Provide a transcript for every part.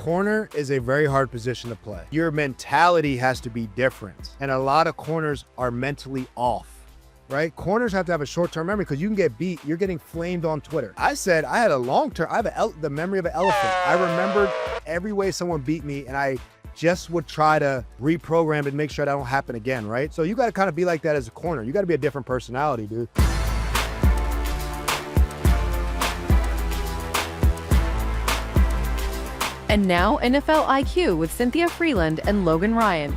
corner is a very hard position to play. Your mentality has to be different. And a lot of corners are mentally off, right? Corners have to have a short-term memory because you can get beat. You're getting flamed on Twitter. I said I had a long-term, I have the memory of an elephant. I remembered every way someone beat me, and I just would try to reprogram it and make sure that don't happen again, right? So you got to kind of be like that as a corner. You got to be a different personality, dude. And now, NFL IQ with Cynthia Frelund and Logan Ryan.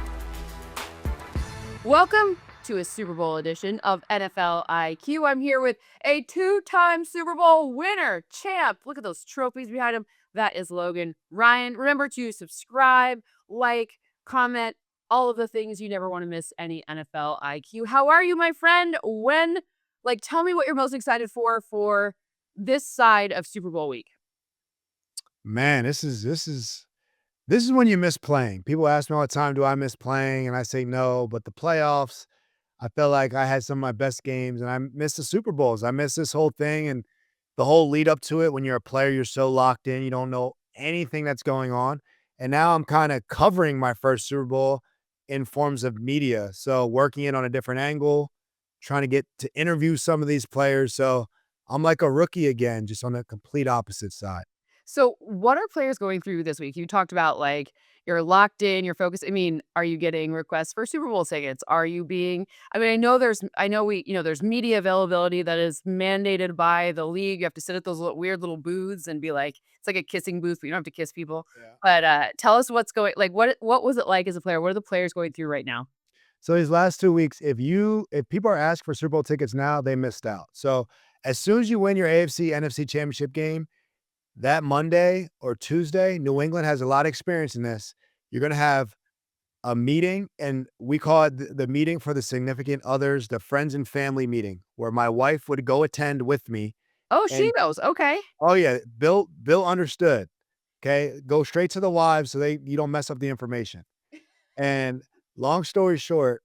Welcome to a Super Bowl edition of NFL IQ. I'm here with a two-time Super Bowl winner, champ. Look at those trophies behind him. That is Logan Ryan. Remember to subscribe, like, comment, all of the things. You never want to miss any NFL IQ. How are you, my friend? Tell me what you're most excited for this side of Super Bowl week. Man, this is when you miss playing. People ask me all the time, do I miss playing? And I say no, but the playoffs, I felt like I had some of my best games, and I miss the Super Bowls. I miss this whole thing and the whole lead up to it. When you're a player, you're so locked in, you don't know anything that's going on. And now I'm kind of covering my first Super Bowl in forms of media. So working it on a different angle, trying to get to interview some of these players. So I'm like a rookie again, just on the complete opposite side. So what are players going through this week? You talked about you're locked in, you're focused. I mean, are you getting requests for Super Bowl tickets? Are you being, I know there's media availability that is mandated by the league. You have to sit at those weird little booths and be like, it's like a kissing booth, but you don't have to kiss people. Yeah. But tell us what's going, what was it like as a player? What are the players going through right now? So these last 2 weeks, if people are asking for Super Bowl tickets now, they missed out. So as soon as you win your AFC, NFC championship game, that Monday or Tuesday, New England has a lot of experience in this. You're going to have a meeting, and we call it the meeting for the significant others, the friends and family meeting, where my wife would go attend with me. Oh, she knows. Okay. Oh yeah, Bill understood. Okay, go straight to the wives so you don't mess up the information. And long story short,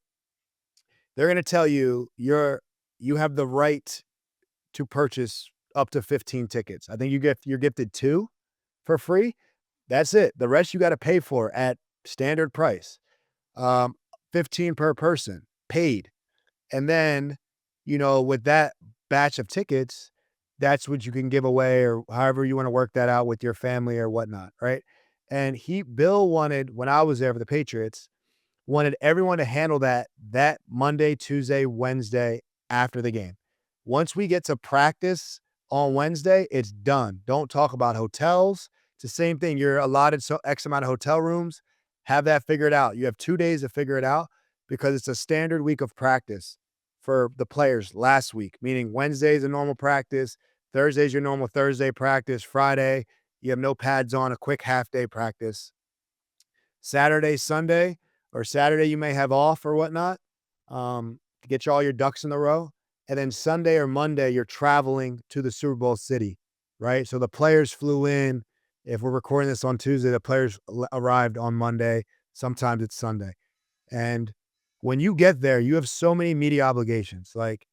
they're going to tell you you have the right to purchase up to 15 tickets. I think you're gifted 2 for free. That's it. The rest you got to pay for at standard price. 15 per person paid. And then, with that batch of tickets, that's what you can give away, or however you want to work that out with your family or whatnot, right? And Bill wanted, when I was there for the Patriots, wanted everyone to handle that Monday, Tuesday, Wednesday after the game. Once we get to practice on Wednesday, it's done. Don't talk about hotels. It's the same thing. You're allotted X amount of hotel rooms. Have that figured out. You have 2 days to figure it out because it's a standard week of practice for the players last week, meaning Wednesday is a normal practice. Thursday's your normal Thursday practice. Friday, you have no pads on, a quick half-day practice. Saturday, Sunday, or Saturday you may have off or whatnot to get all your ducks in a row. And then Sunday or Monday, you're traveling to the Super Bowl city, right? So the players flew in. If we're recording this on Tuesday, the players arrived on Monday. Sometimes it's Sunday. And when you get there, you have so many media obligations. Like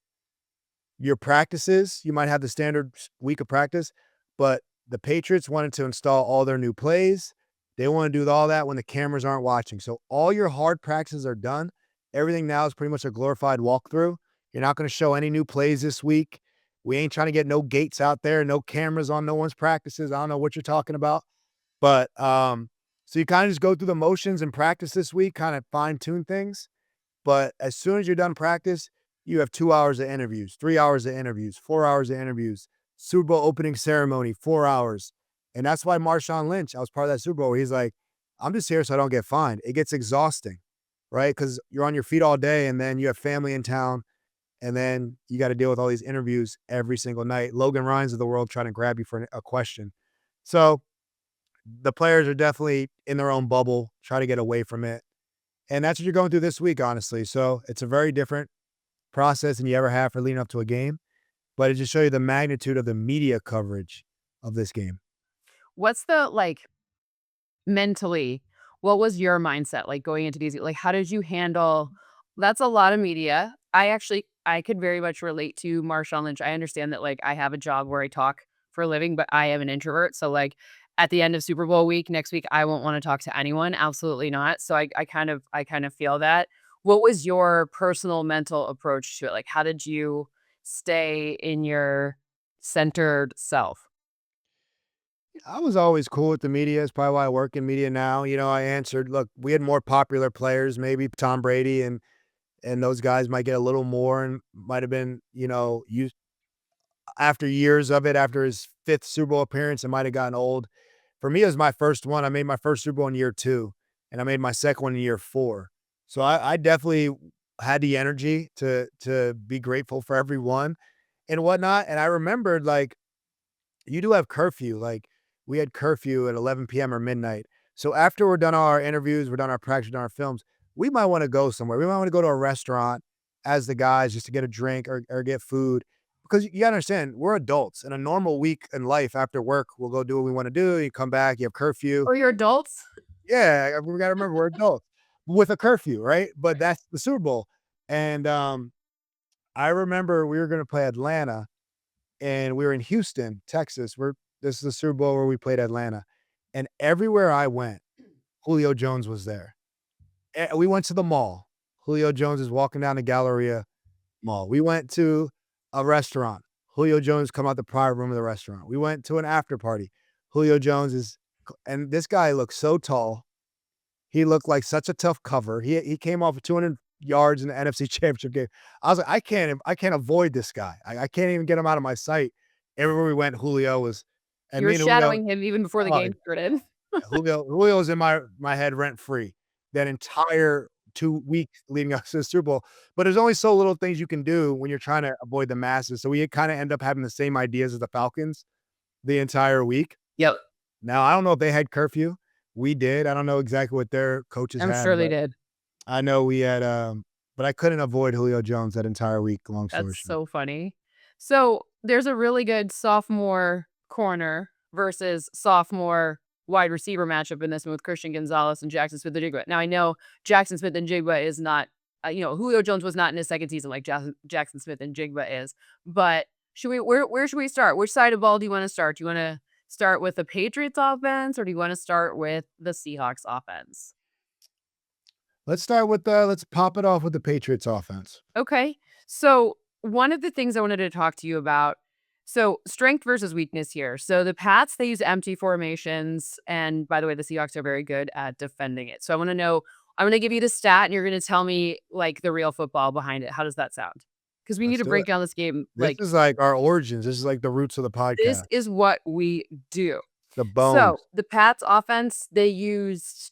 your practices, you might have the standard week of practice, but the Patriots wanted to install all their new plays. They want to do all that when the cameras aren't watching. So all your hard practices are done. Everything now is pretty much a glorified walkthrough. You're not going to show any new plays this week. We ain't trying to get no gates out there, no cameras on no one's practices. I don't know what you're talking about. But so you kind of just go through the motions and practice this week, kind of fine-tune things. But as soon as you're done practice, you have 2 hours of interviews, 3 hours of interviews, 4 hours of interviews, Super Bowl opening ceremony, 4 hours. And that's why Marshawn Lynch, I was part of that Super Bowl, where he's like, I'm just here so I don't get fined. It gets exhausting, right? Because you're on your feet all day, and then you have family in town. And then you got to deal with all these interviews every single night. Logan Ryan's of the world trying to grab you for a question. So the players are definitely in their own bubble, try to get away from it. And that's what you're going through this week, honestly. So it's a very different process than you ever have for leading up to a game. But it just shows you the magnitude of the media coverage of this game. What's the, mentally, what was your mindset going into these? How did you handle, that's a lot of media. I could very much relate to Marshawn Lynch. I understand that I have a job where I talk for a living, but I am an introvert. So at the end of Super Bowl week, next week, I won't wanna talk to anyone, absolutely not. So I kind of feel that. What was your personal mental approach to it? Like, how did you stay in your centered self? I was always cool with the media. It's probably why I work in media now. I answered, look, we had more popular players, maybe Tom Brady and those guys might get a little more and might have been, used after years of it, after his fifth Super Bowl appearance, it might have gotten old. For me, it was my first one. I made my first Super Bowl in year 2, and I made my second one in year 4. So I definitely had the energy to be grateful for everyone and whatnot. And I remembered, like, you do have curfew. Like, we had curfew at 11 p.m. or midnight. So after we're done our interviews, we're done our practice, we're done our films, we might want to go somewhere. We might want to go to a restaurant as the guys just to get a drink or get food. Because you gotta understand, we're adults. In a normal week in life after work, we'll go do what we want to do. You come back, you have curfew. Or your adults? Yeah, we gotta remember we're adults with a curfew, right? But that's the Super Bowl. And I remember we were gonna play Atlanta and we were in Houston, Texas. This is the Super Bowl where we played Atlanta. And everywhere I went, Julio Jones was there. We went to the mall. Julio Jones is walking down the Galleria Mall. We went to a restaurant. Julio Jones come out the private room of the restaurant. We went to an after party. Julio Jones is and this guy looked so tall. He looked like such a tough cover. He came off of 200 yards in the NFC Championship game. I was like, I can't avoid this guy. I can't even get him out of my sight. Everywhere we went, Julio was and You were me and Julio, shadowing him even before the oh, game started. Julio was in my head rent free that entire 2 weeks leading up to the Super Bowl. But there's only so little things you can do when you're trying to avoid the masses. So we kind of end up having the same ideas as the Falcons the entire week. Yep. Now I don't know if they had curfew. We did. I don't know exactly what their coaches I'm had, sure they but did. I know we had. But I couldn't avoid Julio Jones that entire week. Long story That's short. so funny. So, there's a really good sophomore corner versus sophomore wide receiver matchup in this one with Christian Gonzalez and Jaxon Smith-Njigba. Now, I know Jaxon Smith-Njigba is not, Julio Jones was not in his second season like Jaxon Smith-Njigba is. But should we where should we start? Which side of the ball do you want to start? Do you want to start with the Patriots offense or do you want to start with the Seahawks offense? Let's pop it off with the Patriots offense. Okay. So, one of the things I wanted to talk to you about, so strength versus weakness here. So, the Pats, they use empty formations. And by the way, the Seahawks are very good at defending it. So, I want to know, I'm going to give you the stat and you're going to tell me like the real football behind it. How does that sound? Because we need Let's to do break it. down this game. This Like, is like our origins. This is like the roots of the this podcast. is what we do. The So, bones. the Pats offense, they used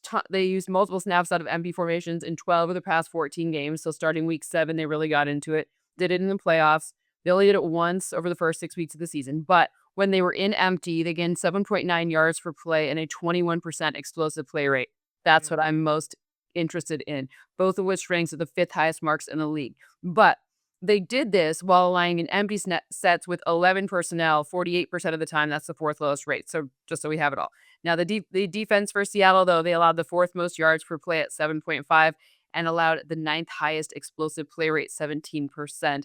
multiple snaps out of empty formations in 12 of the past 14 games. So starting week 7, they really got into it. Did it in the playoffs. They only did it once over the first 6 weeks of the season. But when they were in empty, they gained 7.9 yards per play and a 21% explosive play rate. That's what I'm most interested in. Both of which ranks at the 5th highest marks in the league. But they did this while allowing in empty sets with 11 personnel 48% of the time. That's the 4th lowest rate. So just so we have it all. Now, the defense for Seattle, though, they allowed the 4th most yards per play at 7.5 and allowed the 9th highest explosive play rate, 17%,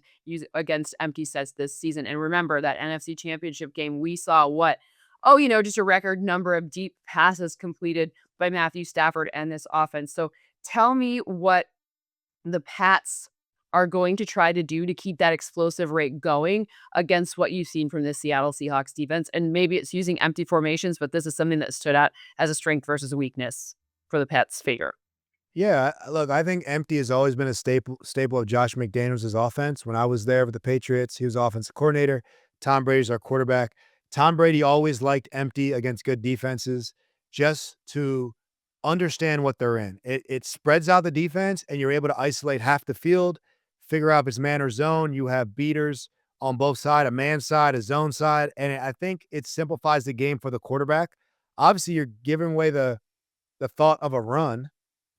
against empty sets this season. And remember that NFC Championship game, we saw what? Oh, just a record number of deep passes completed by Matthew Stafford and this offense. So tell me what the Pats are going to try to do to keep that explosive rate going against what you've seen from the Seattle Seahawks defense. And maybe it's using empty formations, but this is something that stood out as a strength versus a weakness for the Pats' favor. Yeah, look, I think empty has always been a staple of Josh McDaniels' offense. When I was there with the Patriots, he was offensive coordinator. Tom Brady's our quarterback. Tom Brady always liked empty against good defenses just to understand what they're in. It spreads out the defense, and you're able to isolate half the field, figure out if it's man or zone. You have beaters on both sides, a man side, a zone side, and I think it simplifies the game for the quarterback. Obviously, you're giving away the thought of a run,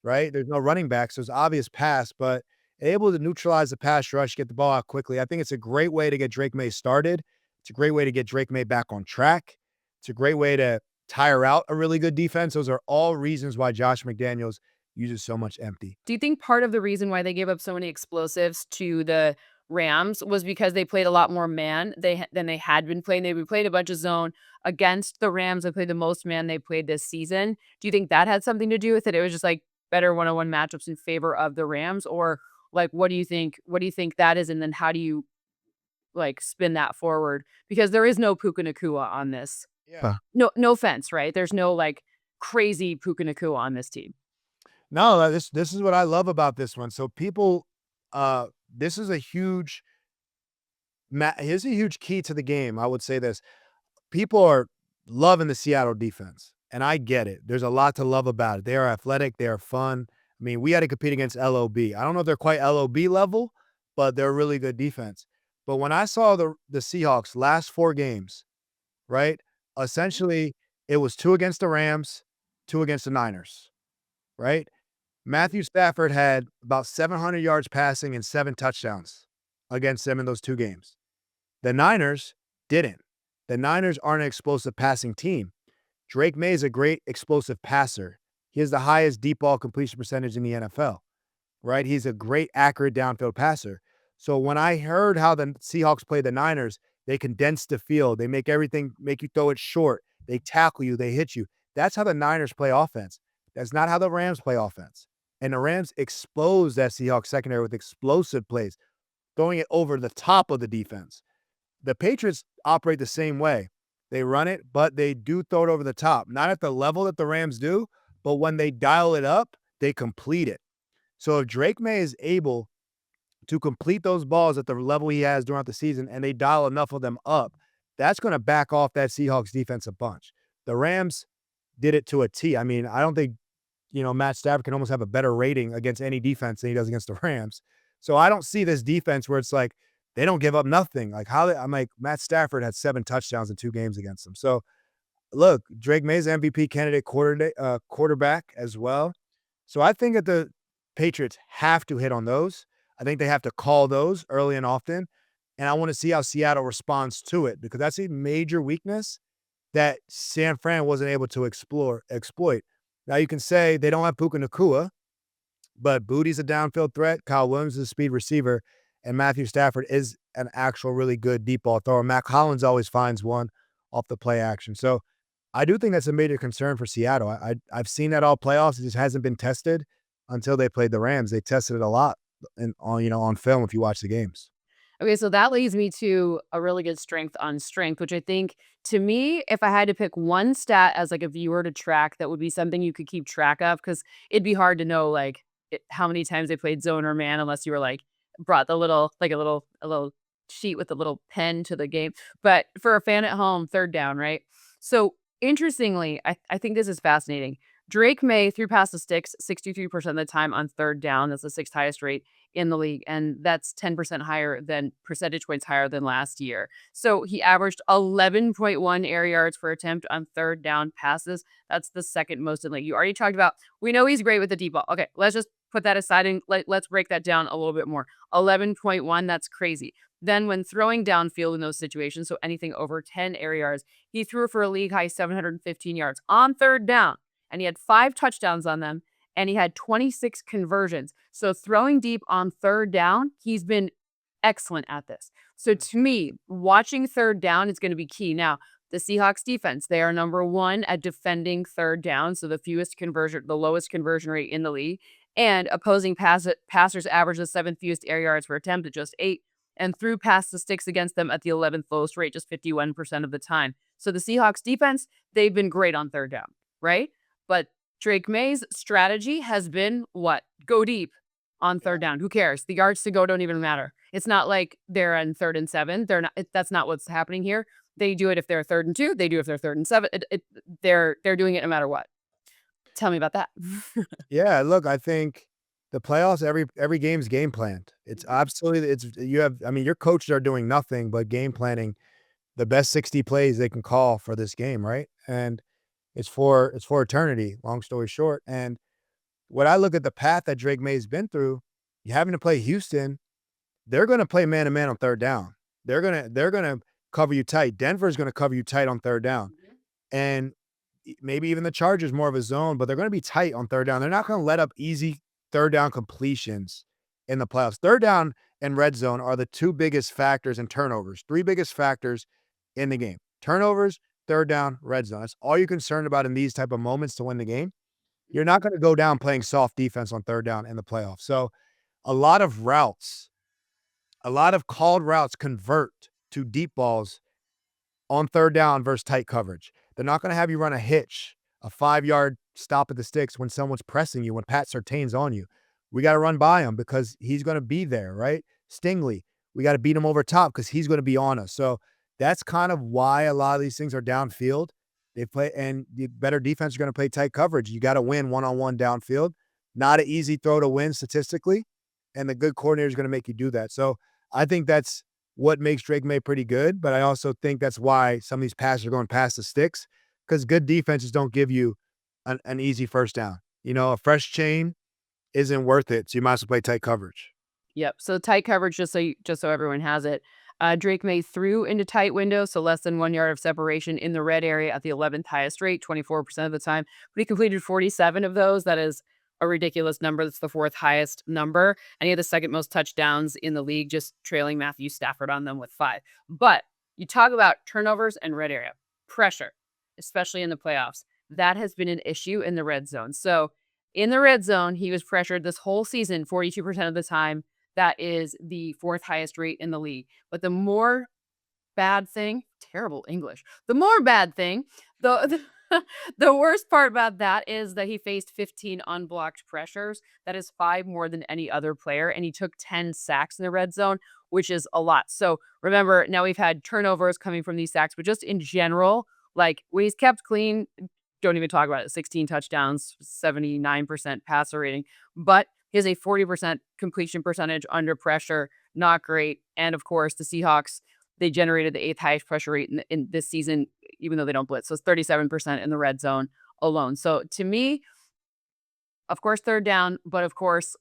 right? There's no running back, so it's obvious pass, but able to neutralize the pass rush, get the ball out quickly. I think it's a great way to get Drake Maye started. It's a great way to get Drake Maye back on track. It's a great way to tire out a really good defense. Those are all reasons why Josh McDaniels uses so much empty. Do you think part of the reason why they gave up so many explosives to the Rams was because they played a lot more man than they had been playing. They played a bunch of zone against the Rams. They played the most man they played this season. Do you think that had something to do with it? It was just like better one-on-one matchups in favor of the Rams, or like what do you think? What do you think that is? And then how do you like spin that forward? Because there is no Puka Nakua on this. Yeah. No offense, right? There's no like crazy Puka Nakua on this team. No, this is what I love about this one. So people, this is a huge here's a huge key to the game. I would say this. People are loving the Seattle defense, and I get it. There's a lot to love about it. They are athletic, they are fun. I mean, we had to compete against LOB. I don't know if they're quite LOB level, but they're a really good defense. But when I saw the Seahawks last 4 games, right? Essentially, it was 2 against the Rams, 2 against the Niners, right? Matthew Stafford had about 700 yards passing and 7 touchdowns against them in those 2 games. The Niners didn't. The Niners aren't an explosive passing team. Drake Maye is a great explosive passer. He has the highest deep ball completion percentage in the NFL, right? He's a great, accurate downfield passer. So when I heard how the Seahawks play the Niners, they condense the field. They make everything, make you throw it short. They tackle you. They hit you. That's how the Niners play offense. That's not how the Rams play offense. And the Rams expose that Seahawks secondary with explosive plays, throwing it over the top of the defense. The Patriots operate the same way. They run it, but they do throw it over the top. Not at the level that the Rams do, but when they dial it up, they complete it. So if Drake Maye is able to complete those balls at the level he has throughout the season and they dial enough of them up, that's going to back off that Seahawks defense a bunch. The Rams did it to a T. I mean, I don't think, Matt Stafford can almost have a better rating against any defense than he does against the Rams. So I don't see this defense where it's like they don't give up nothing. Like I'm like, Matt Stafford had 7 touchdowns in 2 games against them. So look, Drake Maye's MVP candidate quarterback as well. So I think that the Patriots have to hit on those. I think they have to call those early and often. And I want to see how Seattle responds to it because that's a major weakness that San Fran wasn't able to exploit. Now you can say they don't have Puka Nakua, but Booty's a downfield threat. Kyle Williams is a speed receiver, and Matthew Stafford is an actual really good deep ball thrower. Mac Hollins always finds one off the play action. So I do think that's a major concern for Seattle. I've seen that all playoffs. It just hasn't been tested until they played the Rams. They tested it a lot on film if you watch the games. Okay, so that leads me to a really good strength on strength, which I think to me, if I had to pick one stat as like a viewer to track, that would be something you could keep track of because it'd be hard to know like how many times they played zone or man unless you were like brought the little like a little sheet with a little pen to the game. But for a fan at home, third down, right? So interestingly, I think this is fascinating. Drake Maye threw past the sticks 63% of the time on third down. That's the 6th highest rate in the league, and that's 10% higher than percentage points higher than last year. So he averaged 11.1 air yards per attempt on third down passes. That's the second most in the league. You already talked about, we know he's great with the deep ball. Okay, let's just put that aside and let's break that down a little bit more. 11.1, that's crazy. Then when throwing downfield in those situations, so anything over 10 air yards, he threw for a league high 715 yards on third down, and he had 5 touchdowns on them, and he had 26 conversions. So throwing deep on third down, he's been excellent at this. So to me, watching third down is going to be key. Now, the Seahawks defense, they are number 1 at defending third down, so the lowest conversion rate in the league. And opposing passers average the 7th fewest air yards per attempt at just 8, and threw past the sticks against them at the 11th lowest rate, just 51% of the time. So the Seahawks defense, they've been great on third down, right? But Drake Maye's strategy has been what? Go deep on third down. Who cares? The yards to go don't even matter. It's not like they're on 3rd and 7. They're not. That's not what's happening here. They do it if they're 3rd and 2. They do it if they're 3rd and 7. They're doing it no matter what. Tell me about that. Yeah, look, I think the playoffs, every game's game planned. It's absolutely your coaches are doing nothing but game planning the best 60 plays they can call for this game, right? And it's for eternity, long story short. And when I look at the path that Drake Maye's been through, you having to play Houston, they're gonna play man to man on third down. They're gonna cover you tight. Denver's gonna cover you tight on third down. And maybe even the Chargers more of a zone, but they're gonna be tight on third down. They're not gonna let up easy third down completions in the playoffs. Third down and red zone are the two biggest factors in turnovers, three biggest factors in the game. Turnovers, third down, red zone. That's all you're concerned about in these type of moments to win the game. You're not going to go down playing soft defense on third down in the playoffs. So a lot of routes, a lot of called routes convert to deep balls on third down versus tight coverage. They're not going to have you run a hitch, a 5-yard stop at the sticks when someone's pressing you, when Pat Surtain's on you. We got to run by him because he's going to be there, right? Stingley, we got to beat him over top because he's going to be on us. So that's kind of why a lot of these things are downfield. They play, and the better defense are going to play tight coverage. You got to win one-on-one downfield. Not an easy throw to win statistically, and the good coordinator is going to make you do that. So I think that's what makes Drake Maye pretty good, but I also think that's why some of these passes are going past the sticks, because good defenses don't give you an easy first down. You know, a fresh chain isn't worth it, so you might as well play tight coverage. Yep. So tight coverage, just so everyone has it. Drake Maye threw into tight windows, so less than 1 yard of separation in the red area at the 11th highest rate, 24% of the time. But he completed 47 of those. That is a ridiculous number. That's the fourth highest number. And he had the second most touchdowns in the league, just trailing Matthew Stafford on them with 5. But you talk about turnovers and red area pressure, especially in the playoffs. That has been an issue in the red zone. So in the red zone, he was pressured this whole season 42% of the time. That is the fourth highest rate in the league. But the more bad thing, terrible English. The more bad thing, the worst part about that is that he faced 15 unblocked pressures. That is 5 more than any other player, and he took 10 sacks in the red zone, which is a lot. So remember, now we've had turnovers coming from these sacks, but just in general, like when he's kept clean, don't even talk about it. 16 touchdowns, 79% passer rating, but he has a 40% completion percentage under pressure. Not great. And of course, the Seahawks, they generated the 8th highest pressure rate in this season, even though they don't blitz. So it's 37% in the red zone alone. So to me, of course, third down, but of course,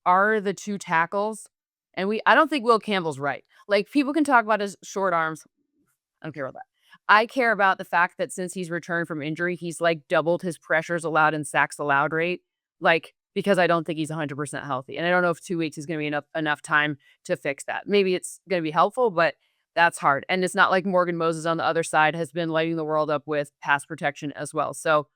are the two tackles. And I don't think Will Campbell's right. Like, people can talk about his short arms. I don't care about that. I care about the fact that since he's returned from injury, he's like doubled his pressures allowed and sacks allowed rate. Like, because I don't think he's 100% healthy. And I don't know if 2 weeks is going to be enough time to fix that. Maybe it's going to be helpful, but that's hard. And it's not like Morgan Moses on the other side has been lighting the world up with pass protection as well. So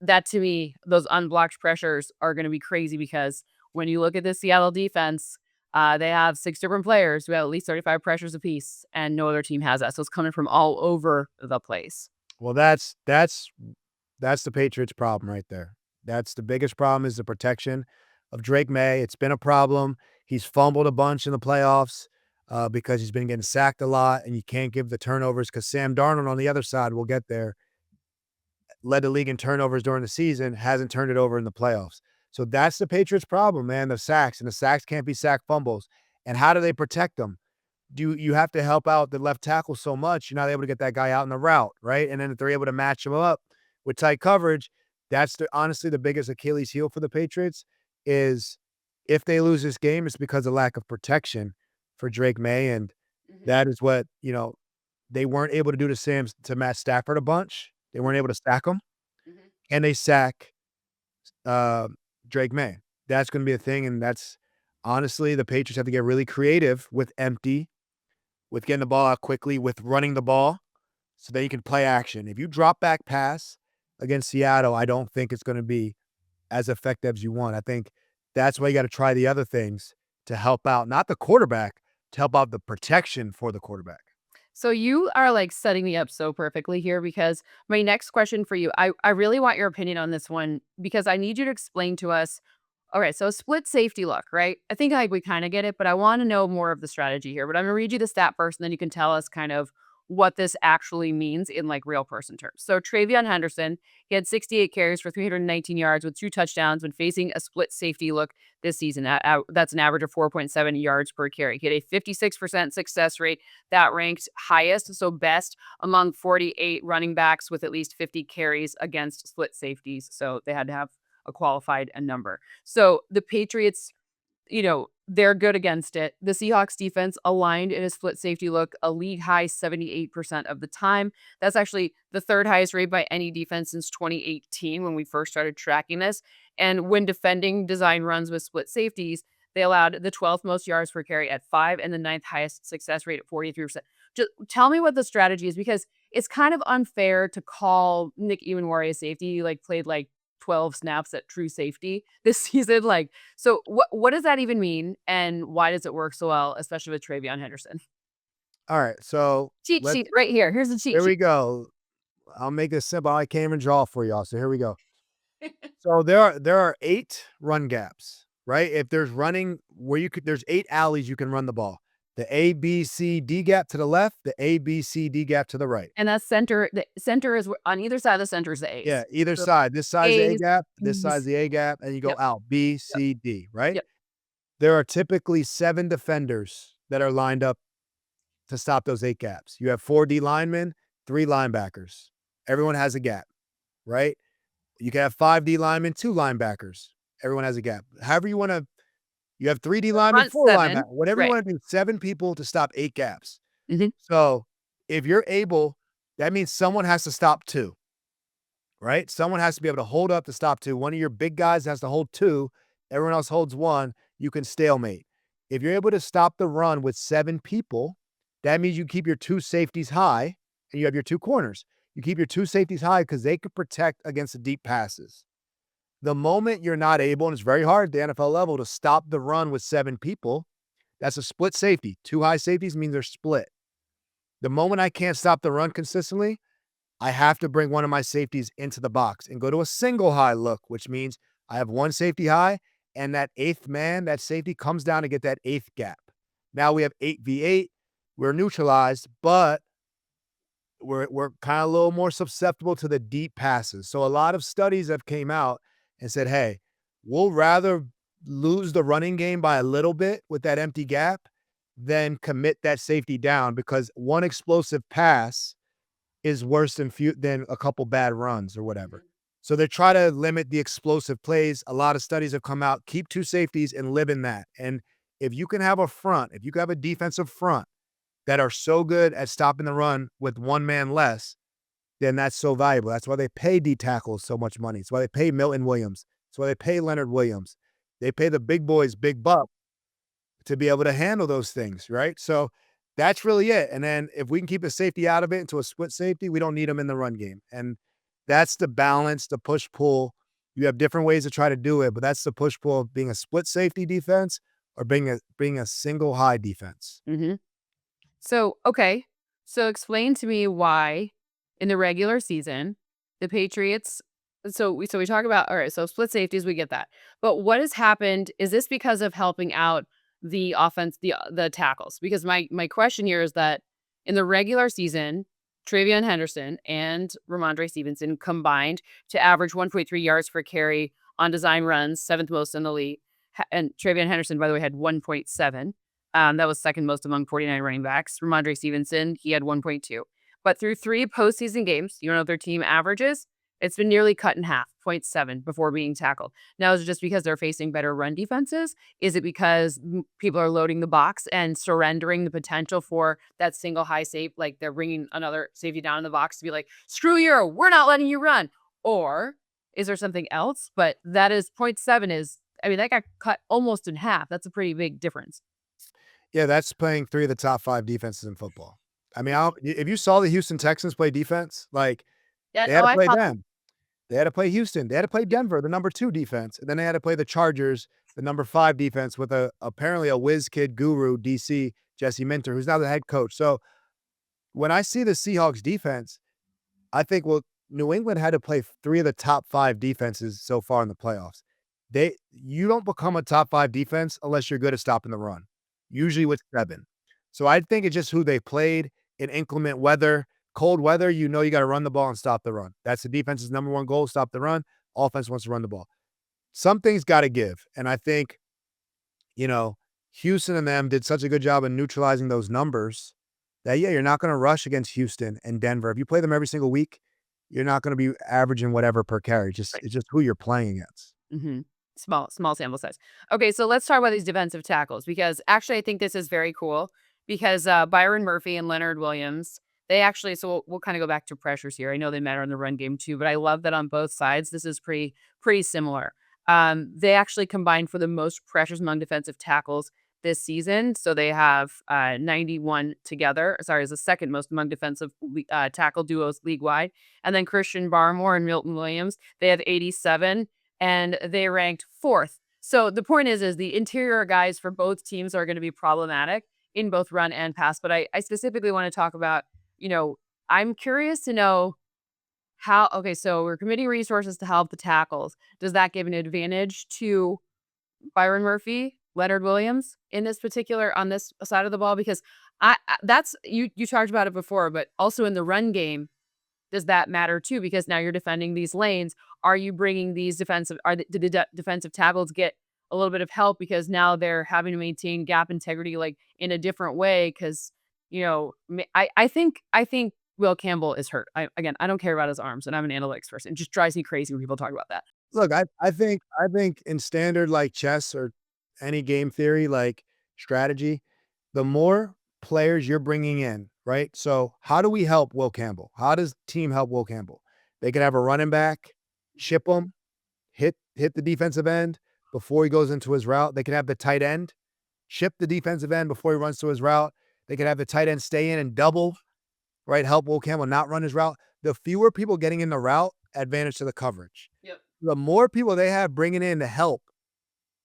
that, to me, those unblocked pressures are going to be crazy, because when you look at the Seattle defense, they have 6 different players who have at least 35 pressures apiece, and no other team has that. So it's coming from all over the place. Well, that's the Patriots' problem right there. That's the biggest problem, is the protection of Drake Maye. It's been a problem. He's fumbled a bunch in the playoffs because he's been getting sacked a lot, and you can't give the turnovers, because Sam Darnold on the other side, we'll get there, led the league in turnovers during the season, hasn't turned it over in the playoffs. So that's the Patriots' problem, man, the sacks. And the sacks can't be sack fumbles. And how do they protect them? You have to help out the left tackle so much, you're not able to get that guy out in the route, right? And then if they're able to match him up with tight coverage, that's honestly the biggest Achilles heel for the Patriots. Is if they lose this game, it's because of lack of protection for Drake Maye, and that is what, they weren't able to do to Matt Stafford a bunch. They weren't able to sack him, and they sack Drake Maye. That's going to be a thing, and that's honestly, the Patriots have to get really creative with getting the ball out quickly, with running the ball, so that you can play action. If you drop back pass against Seattle, I don't think it's going to be as effective as you want. I think that's why you got to try the other things to help out, not the quarterback, to help out the protection for the quarterback. So you are like setting me up so perfectly here, because my next question for you, I really want your opinion on this one, because I need you to explain to us. All right, so split safety look, right? I think we kind of get it, but I want to know more of the strategy here. But I'm going to read you the stat first, and then you can tell us kind of what this actually means in like real person terms. So Travion Henderson, he had 68 carries for 319 yards with 2 touchdowns when facing a split safety look this season. That's an average of 4.7 yards per carry. He had a 56% success rate. That ranked highest, so best among 48 running backs with at least 50 carries against split safeties. So they had to have a qualified number. So the Patriots, they're good against it. The Seahawks defense aligned in a split safety look a league high 78% of the time. That's actually the third highest rate by any defense since 2018, when we first started tracking this. And when defending design runs with split safeties, They allowed the 12th most yards per carry at 5 and the ninth highest success rate at 43%. Just tell me what the strategy is, because it's kind of unfair to call Nick Ewenwari a safety. He played 12 snaps at true safety this season. So what does that even mean, and why does it work so well, especially with Travion Henderson? All right, so Cheat let's sheet right here. Here's the cheat here we sheet. go. I'll make this simple. I can't even draw for y'all. So here we go. So there are 8 run gaps, right? If there's running where there's 8 alleys you can run the ball. The A, B, C, D gap to the left, the A, B, C, D gap to the right. And that's center. The center is on either side of the center is the Yeah, A's. either So side. This side's the A A's, gap, this side's B's. the A gap, and you go Yep. out B, Yep. C, D, right? Yep. There are typically 7 defenders that are lined up to stop those 8 gaps. You have 4 D linemen, 3 linebackers. Everyone has a gap, right? You can have 5 D linemen, 2 linebackers. Everyone has a gap. However you wanna you have 3 D linemen, Front 4 seven. linebackers. Whatever you Right. wanna do, 7 people to stop 8 gaps. Mhm. So, if you're able, that means someone has to stop 2, right? Someone has to be able to hold up to stop 2. One of your big guys has to hold 2, everyone else holds 1, you can stalemate. If you're able to stop the run with 7 people, that means you keep your 2 safeties high, and you have your 2 corners. You keep your 2 safeties high because they could protect against the deep passes. The moment you're not able, and it's very hard at the NFL level to stop the run with 7 people, that's a split safety. 2 high safeties means they're split. The moment I can't stop the run consistently, I have to bring one of my safeties into the box and go to a single high look, which means I have 1 safety high, and that 8th man, that safety comes down to get that 8th gap. Now we have 8v8. We're neutralized, but we're kinda a little more susceptible to the deep passes. So a lot of studies have came out and said, "Hey, we'll rather lose the running game by a little bit with that empty gap than commit that safety down, because one explosive pass is worse than a couple bad runs or whatever." So they try to limit the explosive plays. A lot of studies have come out, keep 2 safeties and live in that. And if you can have if you can have a defensive front that are so good at stopping the run with 1 man less, then that's so valuable. That's why they pay D tackles so much money. It's why they pay Milton Williams. It's why they pay Leonard Williams. They pay the big boys big buck to be able to handle those things, right? So that's really it. And then if we can keep a safety out of it into a split safety, we don't need them in the run game. And that's the balance, the push pull. You have different ways to try to do it, but that's the push pull of being a split safety defense or being a single high defense. Mm-hmm. So, okay. So explain to me why in the regular season, the Patriots, so we talk about, all right, so split safeties, we get that. But what has happened? Is this because of helping out the offense, the tackles? Because my question here is that in the regular season, Travion Henderson and Ramondre Stevenson combined to average 1.3 yards per carry on design runs, 7th most in the league. And Travion Henderson, by the way, had 1.7. That was second most among 49 running backs. Ramondre Stevenson, he had 1.2. But through 3 postseason games, you know what their team averages? It's been nearly cut in half, 0.7 before being tackled. Now, is it just because they're facing better run defenses? Is it because people are loading the box and surrendering the potential for that single high safe? Like they're bringing another safety down in the box to be like, screw you, we're not letting you run. Or is there something else? But that is 0.7 is, I mean, that got cut almost in half. That's a pretty big difference. Yeah, that's playing 3 of the top 5 defenses in football. I mean, if you saw the Houston Texans play defense, like, Yeah, they no, had to I play saw them. They had to play Houston. They had to play Denver, the number 2 defense, and then they had to play the Chargers, the number 5 defense with apparently a whiz kid guru, DC, Jesse Minter, who's now the head coach. So, when I see the Seahawks defense, I think, well, New England had to play 3 of the top 5 defenses so far in the playoffs. You don't become a top 5 defense unless you're good at stopping the run, usually with 7. So I think it's just who they played in inclement weather. Cold weather, you know you gotta run the ball and stop the run. That's the defense's number 1 goal, stop the run. Offense wants to run the ball. Something's gotta give, and I think, Houston and them did such a good job of neutralizing those numbers that, yeah, you're not gonna rush against Houston and Denver. If you play them every single week, you're not gonna be averaging whatever per carry. Right. It's just who you're playing against. Mm-hmm. Small sample size. Okay, so let's talk about these defensive tackles, because actually I think this is very cool because Byron Murphy and Leonard Williams, they actually, so we'll kind of go back to pressures here. I know they matter in the run game too, but I love that on both sides, this is pretty similar. They actually combined for the most pressures among defensive tackles this season. So they have 91 together. Sorry, is the second most among defensive tackle duos league wide. And then Christian Barmore and Milton Williams, they have 87, and they ranked fourth. So the point is the interior guys for both teams are going to be problematic in both run and pass. But I specifically want to talk about, I'm curious to know how. Okay, so we're committing resources to help the tackles. Does that give an advantage to Byron Murphy, Leonard Williams in this particular on this side of the ball? Because that's you talked about it before, but also in the run game, does that matter too? Because now you're defending these lanes. Are you bringing these did the defensive tackles get a little bit of help because now they're having to maintain gap integrity like in a different way? Because I think Will Campbell is hurt. I don't care about his arms, and I'm an analytics person. It just drives me crazy when people talk about that. Look, I think in standard like chess or any game theory like strategy, the more players you're bringing in, right? So how do we help Will Campbell? How does team help Will Campbell? They could have a running back, ship him, hit the defensive end before he goes into his route. They could have the tight end, ship the defensive end before he runs to his route. They could have the tight end stay in and double, right? Help Will Campbell not run his route. The fewer people getting in the route, advantage to the coverage. Yep. The more people they have bringing in to help,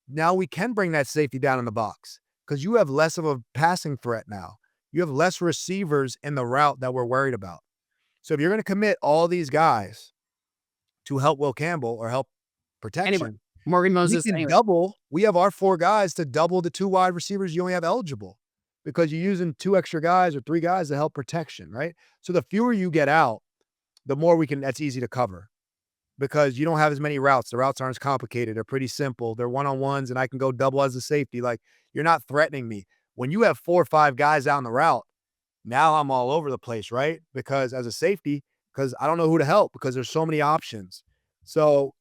now we can bring that safety down in the box because you have less of a passing threat now. You have less receivers in the route that we're worried about. So if you're going to commit all these guys to help Will Campbell or help Anyway, protection, Morgan we Moses. can Anyway, double. We have our 4 guys to double the 2 wide receivers you only have eligible because you're using 2 extra guys or 3 guys to help protection, right? So the fewer you get out, the more that's easy to cover because you don't have as many routes. The routes aren't as complicated. They're pretty simple. They're one-on-ones, and I can go double as a safety. Like, you're not threatening me. When you have 4 or 5 guys out on the route, now I'm all over the place, right? Because as a safety, because I don't know who to help because there's so many options. So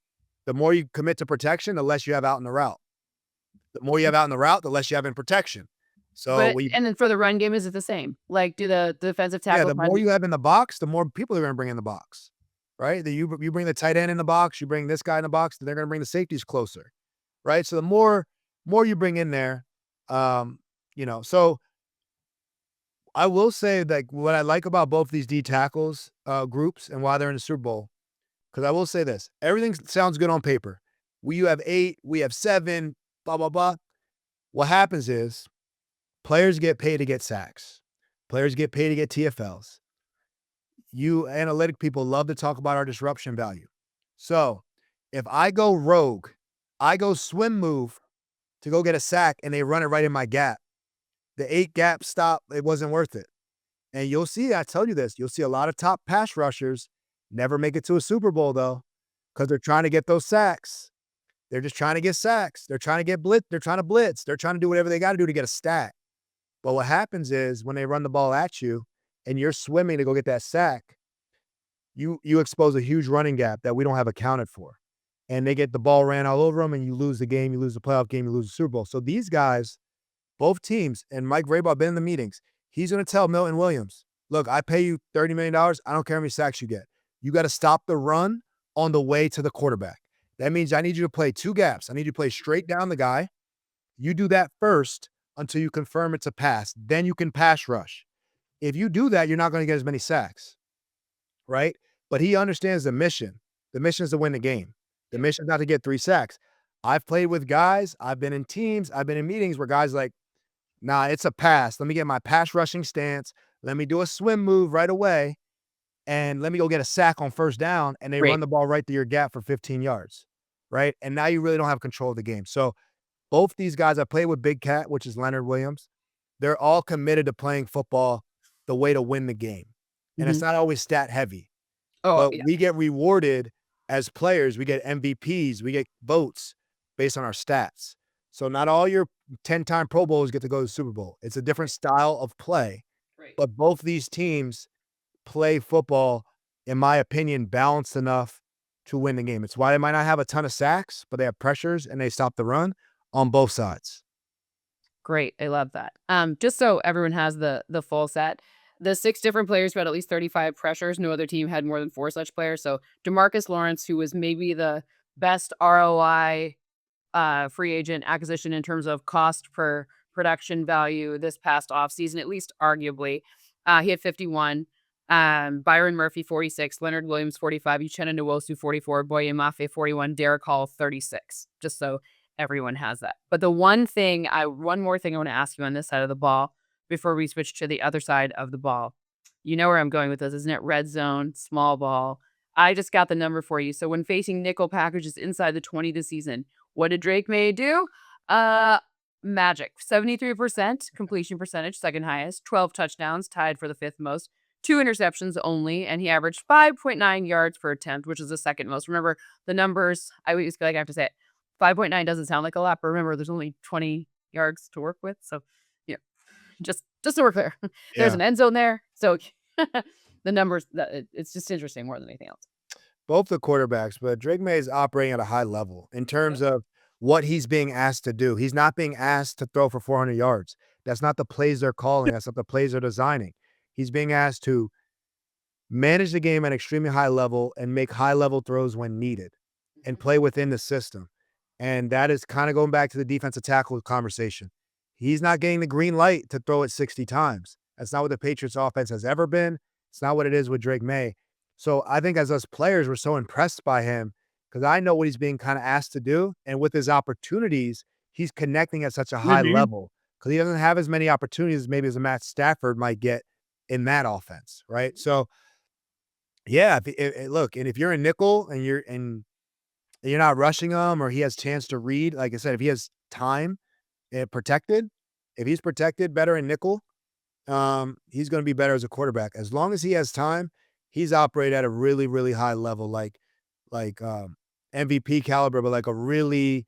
the more you commit to protection, the less you have out in the route. The more you have out in the route, the less you have in protection. So and then for the run game, is it the same? Like, do the defensive tackles? the more you have in the box, the more people they're going to bring in the box, right? You bring the tight end in the box, you bring this guy in the box, they're going to bring the safeties closer, right? So the more you bring in there, So I will say that what I like about both these D tackles groups and why they're in the Super Bowl, because I will say this: everything sounds good on paper. You have 8, we have 7, blah blah blah. What happens is players get paid to get sacks. Players get paid to get TFLs. You analytic people love to talk about our disruption value. So if I go rogue, I go swim move to go get a sack and they run it right in my gap, the 8 gap stop, it wasn't worth it. And you'll see, I tell you this, you'll see a lot of top pass rushers never make it to a Super Bowl though, because they're trying to get those sacks. They're just trying to get sacks. They're trying to get blitz. They're trying to blitz. They're trying to do whatever they got to do to get a stack. But what happens is when they run the ball at you and you're swimming to go get that sack, you expose a huge running gap that we don't have accounted for. And they get the ball ran all over them and you lose the game, you lose the playoff game, you lose the Super Bowl. So these guys, both teams, and Mike Vrabel been in the meetings, he's going to tell Milton Williams, look, I pay you $30 million. I don't care how many sacks you get. You got to stop the run on the way to the quarterback. That means I need you to play 2 gaps. I need you to play straight down the guy. You do that first until you confirm it's a pass. Then you can pass rush. If you do that, you're not going to get as many sacks, right? But he understands the mission. The mission is to win the game. The mission is not to get 3 sacks. I've played with guys. I've been in teams. I've been in meetings where guys are like, nah, it's a pass. Let me get my pass rushing stance. Let me do a swim move right away. And let me go get a sack on first down. And they run the ball right through your gap for 15 yards, right? And now you really don't have control of the game. So both these guys, I played with Big Cat, which is Leonard Williams. They're all committed to playing football the way to win the game. And it's not always stat heavy. But we get rewarded as players. We get MVPs. We get votes based on our stats. So not all your 10-time Pro Bowlers get to go to the Super Bowl. It's a different style of play. Right. But both these teams play football, in my opinion, balanced enough to win the game. It's why they might not have a ton of sacks, but they have pressures and they stop the run on both sides. Great. I love that. Just so everyone has the full set, the 6 different players who had at least 35 pressures. No other team had more than 4 such players. So DeMarcus Lawrence, who was maybe the best ROI free agent acquisition in terms of cost per production value this past offseason, at least arguably. He had 51. Byron Murphy, 46. Leonard Williams, 45. Uchenna Nwosu, 44. Boye Mafe, 41. Derek Hall, 36. Just so everyone has that. But the one more thing I want to ask you on this side of the ball before we switch to the other side of the ball. You know where I'm going with this, isn't it? Red zone, small ball. I just got the number for you. So when facing nickel packages inside the 20 this season, what did Drake Maye do? Magic. 73% completion percentage, second highest. 12 touchdowns, tied for the fifth most. 2 interceptions only, and he averaged 5.9 yards per attempt, which is the second most. Remember, the numbers, I always feel like I have to say it. 5.9 doesn't sound like a lot, but remember, there's only 20 yards to work with. So, yeah, just so we're clear. There's Yeah. an end zone there. So the numbers, it's just interesting more than anything else. Both the quarterbacks, but Drake Maye is operating at a high level in terms of what he's being asked to do. He's not being asked to throw for 400 yards. That's not the plays they're calling. That's not the plays they're designing. He's being asked to manage the game at an extremely high level and make high-level throws when needed and play within the system. And that is kind of going back to the defensive tackle conversation. He's not getting the green light to throw it 60 times. That's not what the Patriots offense has ever been. It's not what it is with Drake Maye. So I think as us players, we're so impressed by him because I know what he's being kind of asked to do. And with his opportunities, he's connecting at such a high level because he doesn't have as many opportunities maybe as a Matt Stafford might get in that offense, right? So, yeah, look, and if you're in nickel and you're not rushing him or he has chance to read, like I said, if he has time protected, if he's protected better in nickel, he's going to be better as a quarterback. As long as he has time, he's operated at a really, really high level, like MVP caliber, but like a really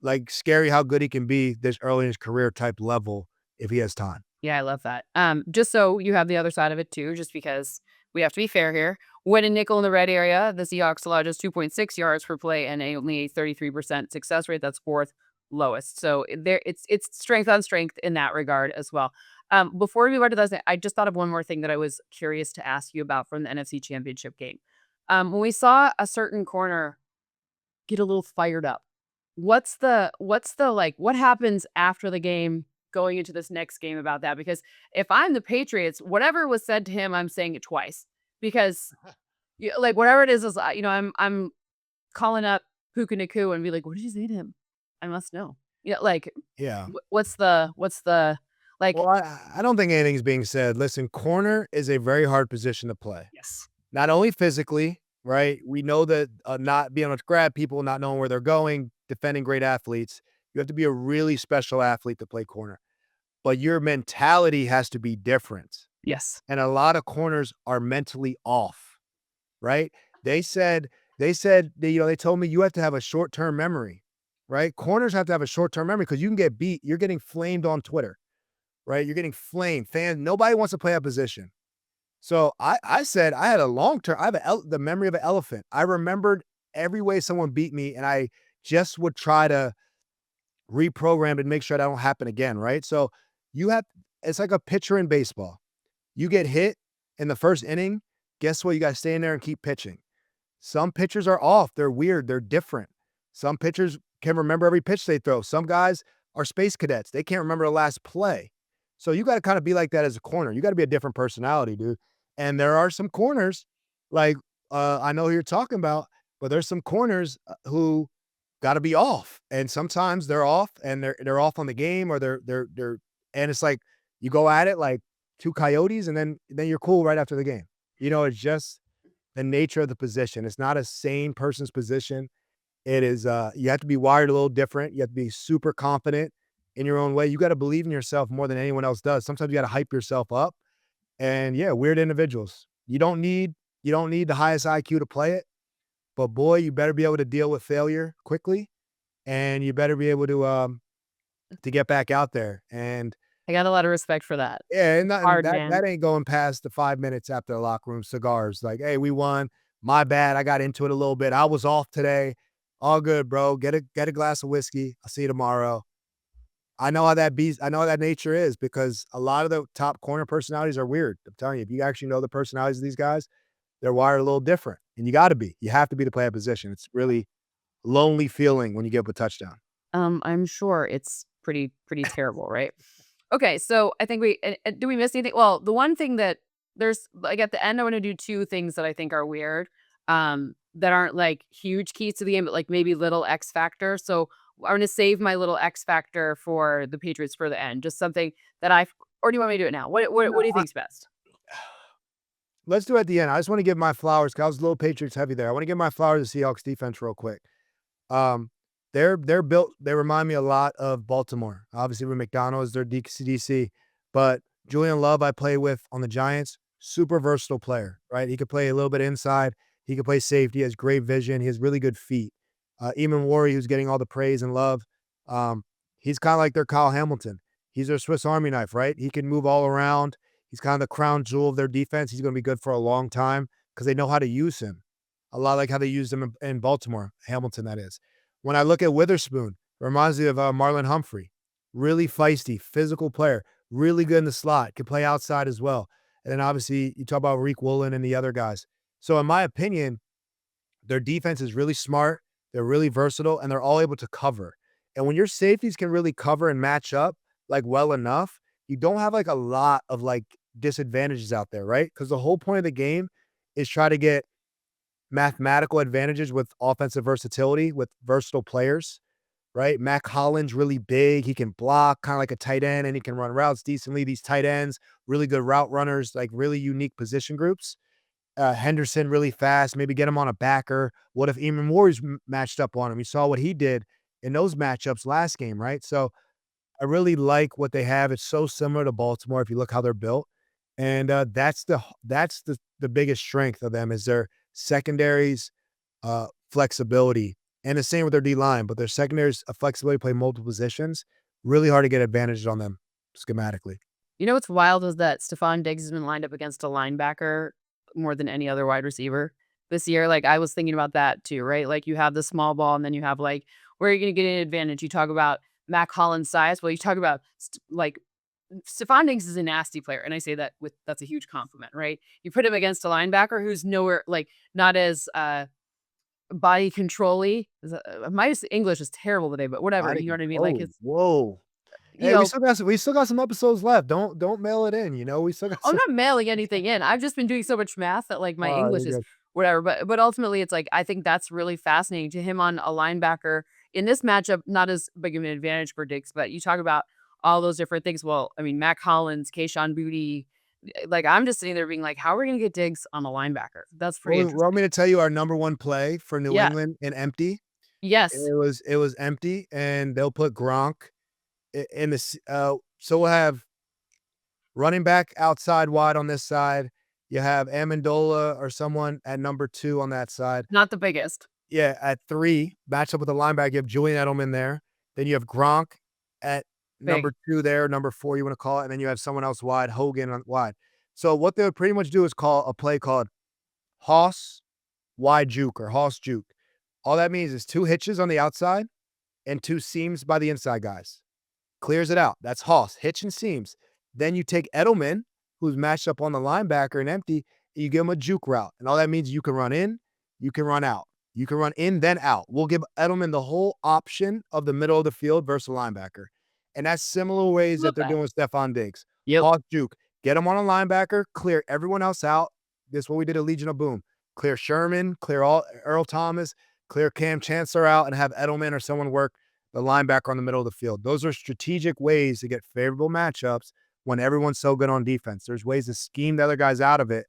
like scary how good he can be this early in his career type level if he has time. Yeah, I love that. Just so you have the other side of it too, just because we have to be fair here. When a nickel in the red area, the Seahawks allow just 2.6 yards per play and only a 33% success rate. That's fourth lowest. So it's strength on strength in that regard as well. Before we move on to that, I just thought of one more thing that I was curious to ask you about from the NFC Championship game. When we saw a certain corner get a little fired up, what's the like? What happens after the game? Going into this next game about that, because if I'm the Patriots, whatever was said to him, I'm saying it twice because like whatever it is, I'm calling up Puka Naku and be like, what did you say to him? I must know. Like Yeah. what's the like? Well, I don't think anything's being said. Listen, corner is a very hard position to play. Yes. Not only physically, right? We know that not being able to grab people, not knowing where they're going, defending great athletes, you have to be a really special athlete to play corner. But your mentality has to be different. Yes. And a lot of corners are mentally off, right? They said, they told me you have to have a short-term memory, right? Corners have to have a short-term memory because you can get beat. You're getting flamed on Twitter, right? You're getting flamed. Fans, nobody wants to play a position. So I said I had a long-term, I have the memory of an elephant. I remembered every way someone beat me, and I just would try to reprogram and make sure that don't happen again, right? So it's like a pitcher in baseball. You get hit in the first inning, guess what? You got to stay in there and keep pitching. Some pitchers are off. They're weird. They're different. Some pitchers can remember every pitch they throw. Some guys are space cadets. They can't remember the last play. So you got to kind of be like that as a corner. You got to be a different personality, dude. And there are some corners, like I know who you're talking about, but there's some corners who got to be off. And sometimes they're off and they're off on the game or they're and it's like you go at it like two coyotes and then you're cool right after the game. It's just the nature of the position. It's not a sane person's position. It is you have to be wired a little different. You have to be super confident in your own way. You got to believe in yourself more than anyone else does. Sometimes you got to hype yourself up. And yeah, weird individuals. You don't need the highest IQ to play it. But boy, you better be able to deal with failure quickly, and you better be able to get back out there. And I got a lot of respect for that. yeah, and Hard, man. that ain't going past the 5 minutes after the locker room cigars. Like, hey, we won. My bad. I got into it a little bit. I was off today. All good, bro. Get a glass of whiskey. I'll see you tomorrow. I know how that nature is because a lot of the top corner personalities are weird. I'm telling you, if you actually know the personalities of these guys, they're wired a little different. And you got to be. You have to be to play a position. It's really lonely feeling when you give up a touchdown. I'm sure it's pretty terrible, right? Okay, so I think do we miss anything? Well, the one thing that there's like at the end, I want to do two things that I think are weird, that aren't like huge keys to the game, but like maybe little X factor. So I want to save my little X factor for the Patriots for the end. Just something that or do you want me to do it now? What do you think's best? Let's do it at the end. I just want to give my flowers because I was a little Patriots heavy there. I want to give my flowers to Seahawks defense real quick. Um, they're built. They remind me a lot of Baltimore. Obviously, with McDonald's, they're DC, but Julian Love, I play with on the Giants, super versatile player. Right, he could play a little bit inside. He could play safety. He has great vision. He has really good feet. Eamon Warry, who's getting all the praise and love, um, he's kind of like their Kyle Hamilton. He's their Swiss Army knife. Right, he can move all around. He's kind of the crown jewel of their defense. He's going to be good for a long time because they know how to use him. A lot like how they used him in Baltimore, Hamilton, that is. When I look at Witherspoon, it reminds me of Marlon Humphrey. Really feisty, physical player, really good in the slot, can play outside as well. And then obviously you talk about Reek Woolen and the other guys. So in my opinion, their defense is really smart, they're really versatile, and they're all able to cover. And when your safeties can really cover and match up like well enough, you don't have like a lot of like disadvantages out there, right? Because the whole point of the game is try to get mathematical advantages with offensive versatility with versatile players, right? Mac Hollins really big. He can block kind of like a tight end and he can run routes decently. These tight ends, really good route runners, like really unique position groups. Henderson really fast. Maybe get him on a backer. What if Eamon Warriors matched up on him? You saw what he did in those matchups last game, right? So I really like what they have. It's so similar to Baltimore if you look how they're built, and that's the biggest strength of them is their secondaries, flexibility, and the same with their D line. But their secondaries flexibility play multiple positions. Really hard to get advantages on them schematically. You know what's wild is that Stephon Diggs has been lined up against a linebacker more than any other wide receiver this year. Like, I was thinking about that too, right? Like, you have the small ball, and then you have, like, where are you gonna get an advantage? You talk about Mac Hollins' size. Well, you talk about like Stephon Diggs is a nasty player, and I say that with that's a huge compliment, right? You put him against a linebacker who's nowhere like not as body control-y. My English is terrible today, but whatever. You know what I mean? Like Oh, it's whoa. you Hey, we know, still got some episodes left. Don't mail it in. We still got I'm some. not mailing anything in. I've just been doing so much math that like my English You're is good. whatever. But ultimately, it's like I think that's really fascinating to him on a linebacker in this matchup. Not as big of an advantage for Diggs, but you talk about all those different things. Well, I mean, Mac Hollins, Kayshawn Boutte. Like I'm just sitting there being like, how are we gonna get Diggs on a linebacker? That's pretty Well, want interesting. me to tell you our number one play for New Yeah. England in empty? Yes. It was empty, and they'll put Gronk in this. So we'll have running back outside wide on this side. You have Amendola or someone at number 2 on that side. Not the biggest. Yeah, at 3, match up with the linebacker, you have Julian Edelman there. Then you have Gronk at Big. number 2 there, number 4, you wanna call it, and then you have someone else wide, Hogan on wide. So what they would pretty much do is call a play called Hoss wide juke or Hoss juke. All that means is 2 hitches on the outside and 2 seams by the inside guys. Clears it out. That's Hoss, hitch and seams. Then you take Edelman, who's matched up on the linebacker and empty, and you give him a juke route. And all that means you can run in, you can run out. You can run in, then out. We'll give Edelman the whole option of the middle of the field versus linebacker. And that's similar ways that Love they're that. doing with Stephon Diggs. Yep. Hoss juke. Get him on a linebacker, clear everyone else out. This is what we did at Legion of Boom. Clear Sherman, clear all Earl Thomas, clear Cam Chancellor out, and have Edelman or someone work the linebacker on the middle of the field. Those are strategic ways to get favorable matchups when everyone's so good on defense. There's ways to scheme the other guys out of it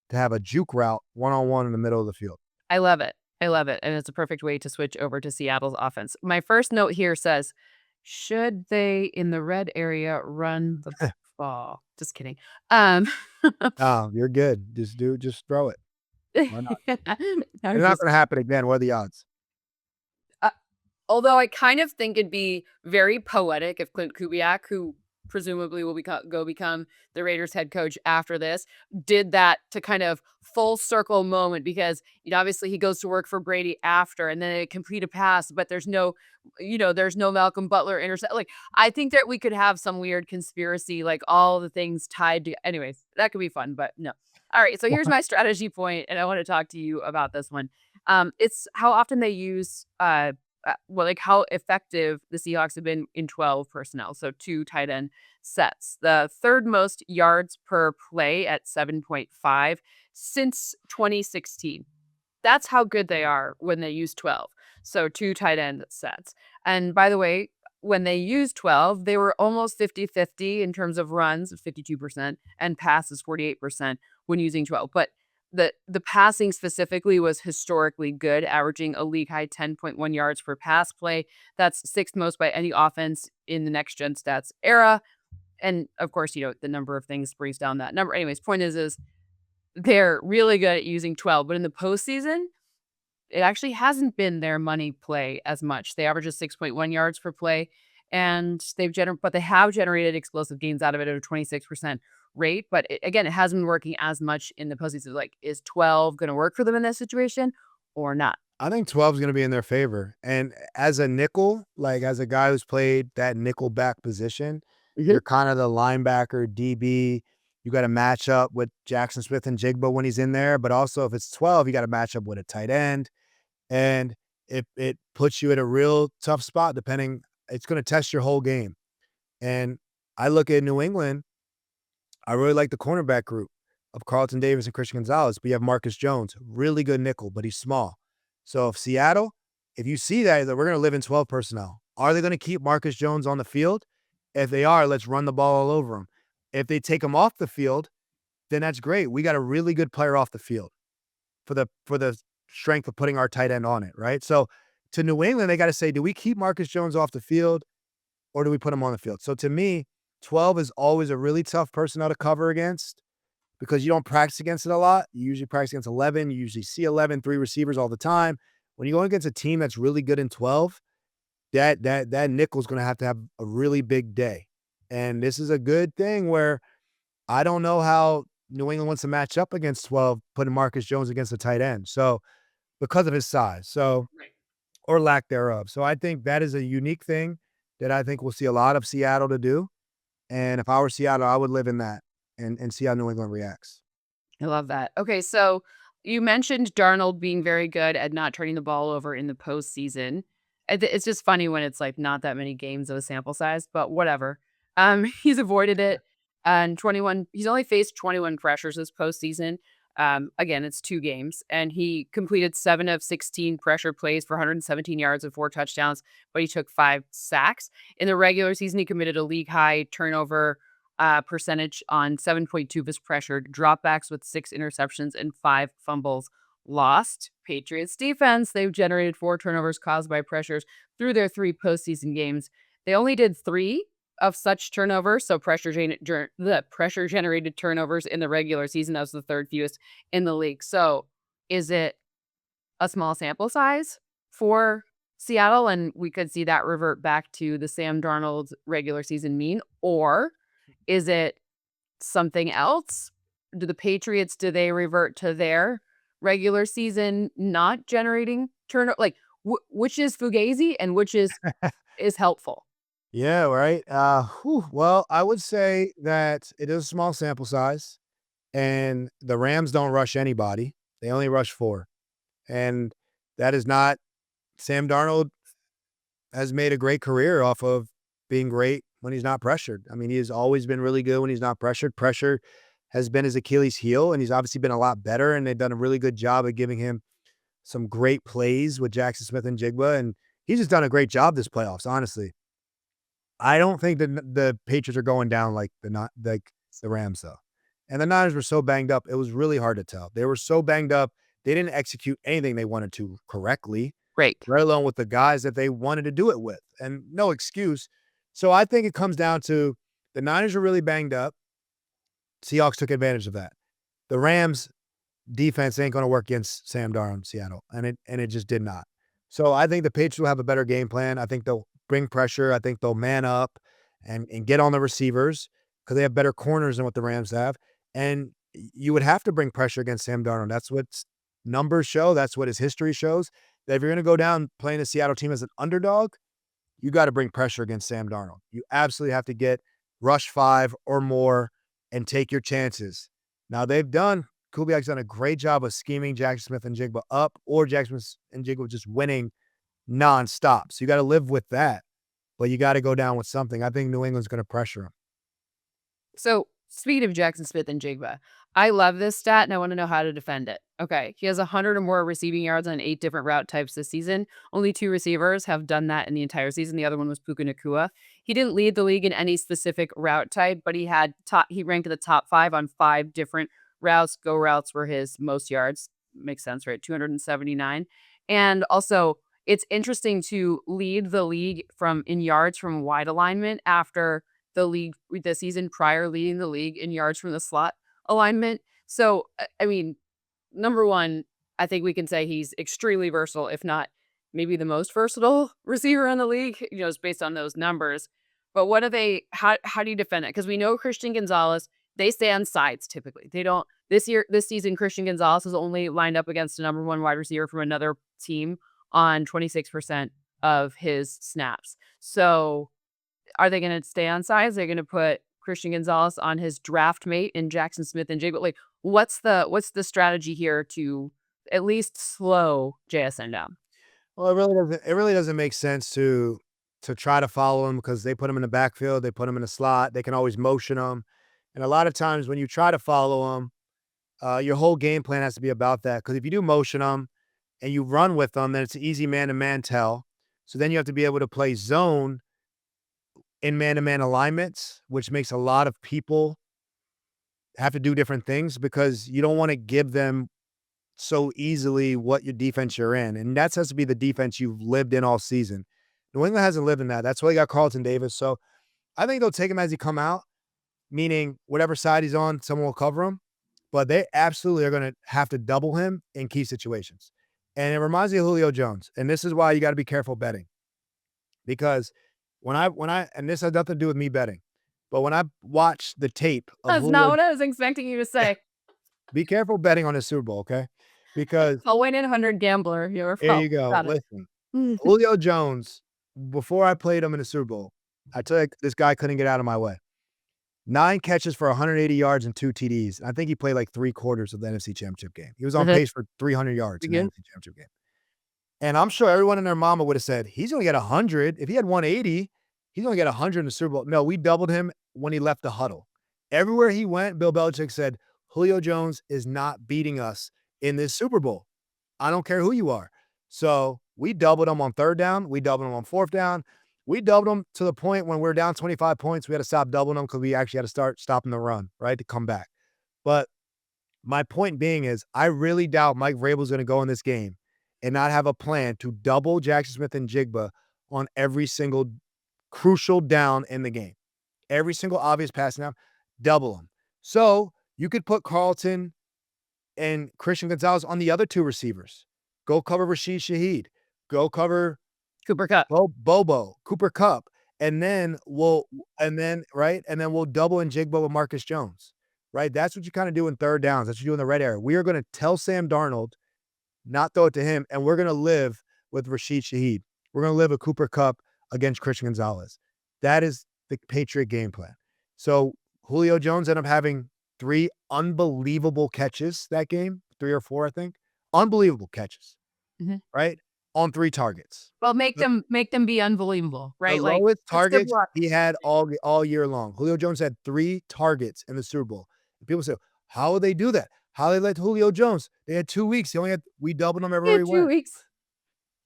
to have a juke route one-on-one in the middle of the field. I love it. I love it. And it's a perfect way to switch over to Seattle's offense. My first note here says, should they in the red area run the ball? Just kidding. Um Oh, you're good. Just throw it. Why not? I It's was not just gonna happen again. What are the odds? uh, although I kind of think it'd be very poetic if Clint Kubiak, who presumably will become the Raiders head coach after this, did that to kind of full circle moment because obviously he goes to work for Brady after and then they complete a pass, but there's no Malcolm Butler intercept. Like I think that we could have some weird conspiracy, like all the things tied to anyways, that could be fun, but no. All right, so here's my strategy point, and I want to talk to you about this one. It's how often they use like how effective the Seahawks have been in 12 personnel, so 2 tight end sets. The third most yards per play at 7.5 since 2016. That's how good they are when they use 12. So 2 tight end sets. And by the way, when they used 12, they were almost 50-50 in terms of runs, 52%, and passes, 48% when using 12. But the passing specifically was historically good, averaging a league high 10.1 yards per pass play. That's sixth most by any offense in the next gen stats era. And of course, the number of things brings down that number. Anyways, point is they're really good at using 12, but in the postseason, it actually hasn't been their money play as much. They average a 6.1 yards per play, and they have generated explosive gains out of it at a 26% rate. But again, it hasn't been working as much in the postseason. Like, is 12 going to work for them in this situation or not? I think 12 is going to be in their favor. And as a nickel, like as a guy who's played that nickel back position, you're kind of the linebacker, DB. You got to match up with Jaxon Smith-Njigba when he's in there. But also, if it's 12, you got to match up with a tight end. And it puts you at a real tough spot depending. It's going to test your whole game. And I look at New England, I really like the cornerback group of Carlton Davis and Christian Gonzalez, but you have Marcus Jones, really good nickel, but he's small. So if Seattle, if you see that we're going to live in 12 personnel, are they going to keep Marcus Jones on the field? If they are, let's run the ball all over him. If they take him off the field, then that's great. We got a really good player off the field for the strength of putting our tight end on it, right? So to New England, they got to say, do we keep Marcus Jones off the field or do we put him on the field? So to me, 12 is always a really tough personnel to cover against because you don't practice against it a lot. You usually practice against 11. You usually see 11, 3 receivers all the time. When you go against a team that's really good in 12, that nickel's going to have a really big day. And this is a good thing where I don't know how New England wants to match up against 12, putting Marcus Jones against a tight end. So because of his size, Right. or lack thereof. So I think that is a unique thing that I think we'll see a lot of Seattle to do. And if I were Seattle, I would live in that and see how New England reacts. I love that. Okay, so you mentioned Darnold being very good at not turning the ball over in the postseason. It's just funny when it's like not that many games of a sample size, but whatever. He's avoided it, and 21. He's only faced 21 pressures this postseason. Again, it's 2 games, and he completed 7 of 16 pressure plays for 117 yards and 4 touchdowns, but he took 5 sacks. In the regular season, he committed a league high turnover percentage on 7.2 of his pressured dropbacks with 6 interceptions and 5 fumbles lost. Patriots defense, they've generated 4 turnovers caused by pressures through their 3 postseason games. They only did 3 of such turnovers, so the pressure generated turnovers in the regular season. That was the 3rd fewest in the league. So is it a small sample size for Seattle, and we could see that revert back to the Sam Darnold regular season mean, or is it something else? Do the Patriots, do they revert to their regular season not generating turnover? Like, which is fugazi and which is helpful? Yeah, right. Well, I would say that it is a small sample size, and the Rams don't rush anybody. They only rush 4. And that is not Sam Darnold has made a great career off of being great when he's not pressured. I mean, he has always been really good when he's not pressured. Pressure has been his Achilles heel, and he's obviously been a lot better, and they've done a really good job of giving him some great plays with Jaxon Smith-Njigba, and he's just done a great job this playoffs, honestly. I don't think that the Patriots are going down like the Rams, though. And the Niners were so banged up, it was really hard to tell. They were so banged up, they didn't execute anything they wanted to correctly, Great. let alone with the guys that they wanted to do it with, and no excuse. So I think it comes down to the Niners are really banged up. Seahawks took advantage of that. The Rams defense ain't going to work against Sam Darnold in Seattle, and it just did not. So I think the Patriots will have a better game plan. I think they'll bring pressure. I think they'll man up and get on the receivers because they have better corners than what the Rams have. And you would have to bring pressure against Sam Darnold. That's what numbers show. That's what his history shows. That if you're going to go down playing the Seattle team as an underdog, you got to bring pressure against Sam Darnold. You absolutely have to get rush 5 or more and take your chances. Now, they've done Kubiak's done a great job of scheming Jaxon Smith-Njigba up, or Jaxon Smith-Njigba just winning nonstop. So you got to live with that, but you got to go down with something. I think New England's going to pressure him. So, speaking of Jaxon Smith-Njigba, I love this stat and I want to know how to defend it. Okay, he has 100 or more receiving yards on 8 different route types this season. Only 2 receivers have done that in the entire season. The other one was Puka Nacua. He didn't lead the league in any specific route type, but he ranked in the top 5 on 5 different routes. Go routes were his most yards. Makes sense, right? 279. And also, it's interesting to lead the league in yards from wide alignment after the season prior leading the league in yards from the slot alignment. So, I mean, number one, I think we can say he's extremely versatile, if not maybe the most versatile receiver in the league, just based on those numbers. But how do you defend it? Because we know Christian Gonzalez, they stay on sides typically. They don't, this season, Christian Gonzalez has only lined up against a number 1 wide receiver from another team on 26% of his snaps. So, are they going to stay on sides? They're going to put Christian Gonzalez on his draft mate in Jaxon Smith-Njigba. Like, what's the strategy here to at least slow JSN down? Well, it really doesn't make sense to try to follow him, because they put him in the backfield, they put him in the slot, they can always motion him. And a lot of times when you try to follow him, your whole game plan has to be about that. Because if you do motion him and you run with them, then it's an easy man-to-man tell. So then you have to be able to play zone in man-to-man alignments, which makes a lot of people have to do different things, because you don't want to give them so easily what your defense you're in. And that has to be the defense you've lived in all season. New England hasn't lived in that. That's why you got Carlton Davis. So I think they'll take him as he come out, meaning whatever side he's on, someone will cover him. But they absolutely are going to have to double him in key situations. And it reminds me of Julio Jones. And this is why you got to be careful betting. Because and this has nothing to do with me betting, but when I watch the tape of That's not what I was expecting you to say. be careful betting on the Super Bowl, okay? Because I'll win in 100 gambler. You're here you go. got it. Listen, Julio Jones, before I played him in the Super Bowl, I tell you, this guy couldn't get out of my way. 9 catches for 180 yards and 2 TDs. I think he played like 3/4 of the NFC Championship game. He was on pace for 300 yards in the NFC Championship game. And I'm sure everyone and their mama would have said, he's going to get 100. If he had 180, he's going to get 100 in the Super Bowl. No, we doubled him when he left the huddle. Everywhere he went, Bill Belichick said, Julio Jones is not beating us in this Super Bowl. I don't care who you are. So we doubled him on 3rd down. We doubled him on 4th down. We doubled him to the point when we were down 25 points. We had to stop doubling him because we actually had to start stopping the run, right, to come back. But my point being is, I really doubt Mike Vrabel's going to go in this game and not have a plan to double Jaxon Smith-Njigba on every single crucial down in the game. Every single obvious pass down, double him. So you could put Carlton and Christian Gonzalez on the other 2 receivers. Go cover Rashid Shaheed. Go cover Cooper Kupp. Bobo, Cooper Kupp. And then we'll double Njigba with Marcus Jones. Right? That's what you kind of do in 3rd downs. That's what you do in the red area. We are going to tell Sam Darnold, not throw it to him, and we're going to live with Rashid Shaheed. We're going to live with Cooper Kupp against Christian Gonzalez. That is the Patriot game plan. So Julio Jones ended up having 3 unbelievable catches that game, 3 or 4, I think. Unbelievable catches, right? On 3 targets. Well, make them be unbelievable, right? The Like, lowest targets he had all year long. Julio Jones had 3 targets in the Super Bowl. And people say, how would they do that? How they let Julio Jones? They had 2 weeks. We doubled him everywhere we went. 2 weeks.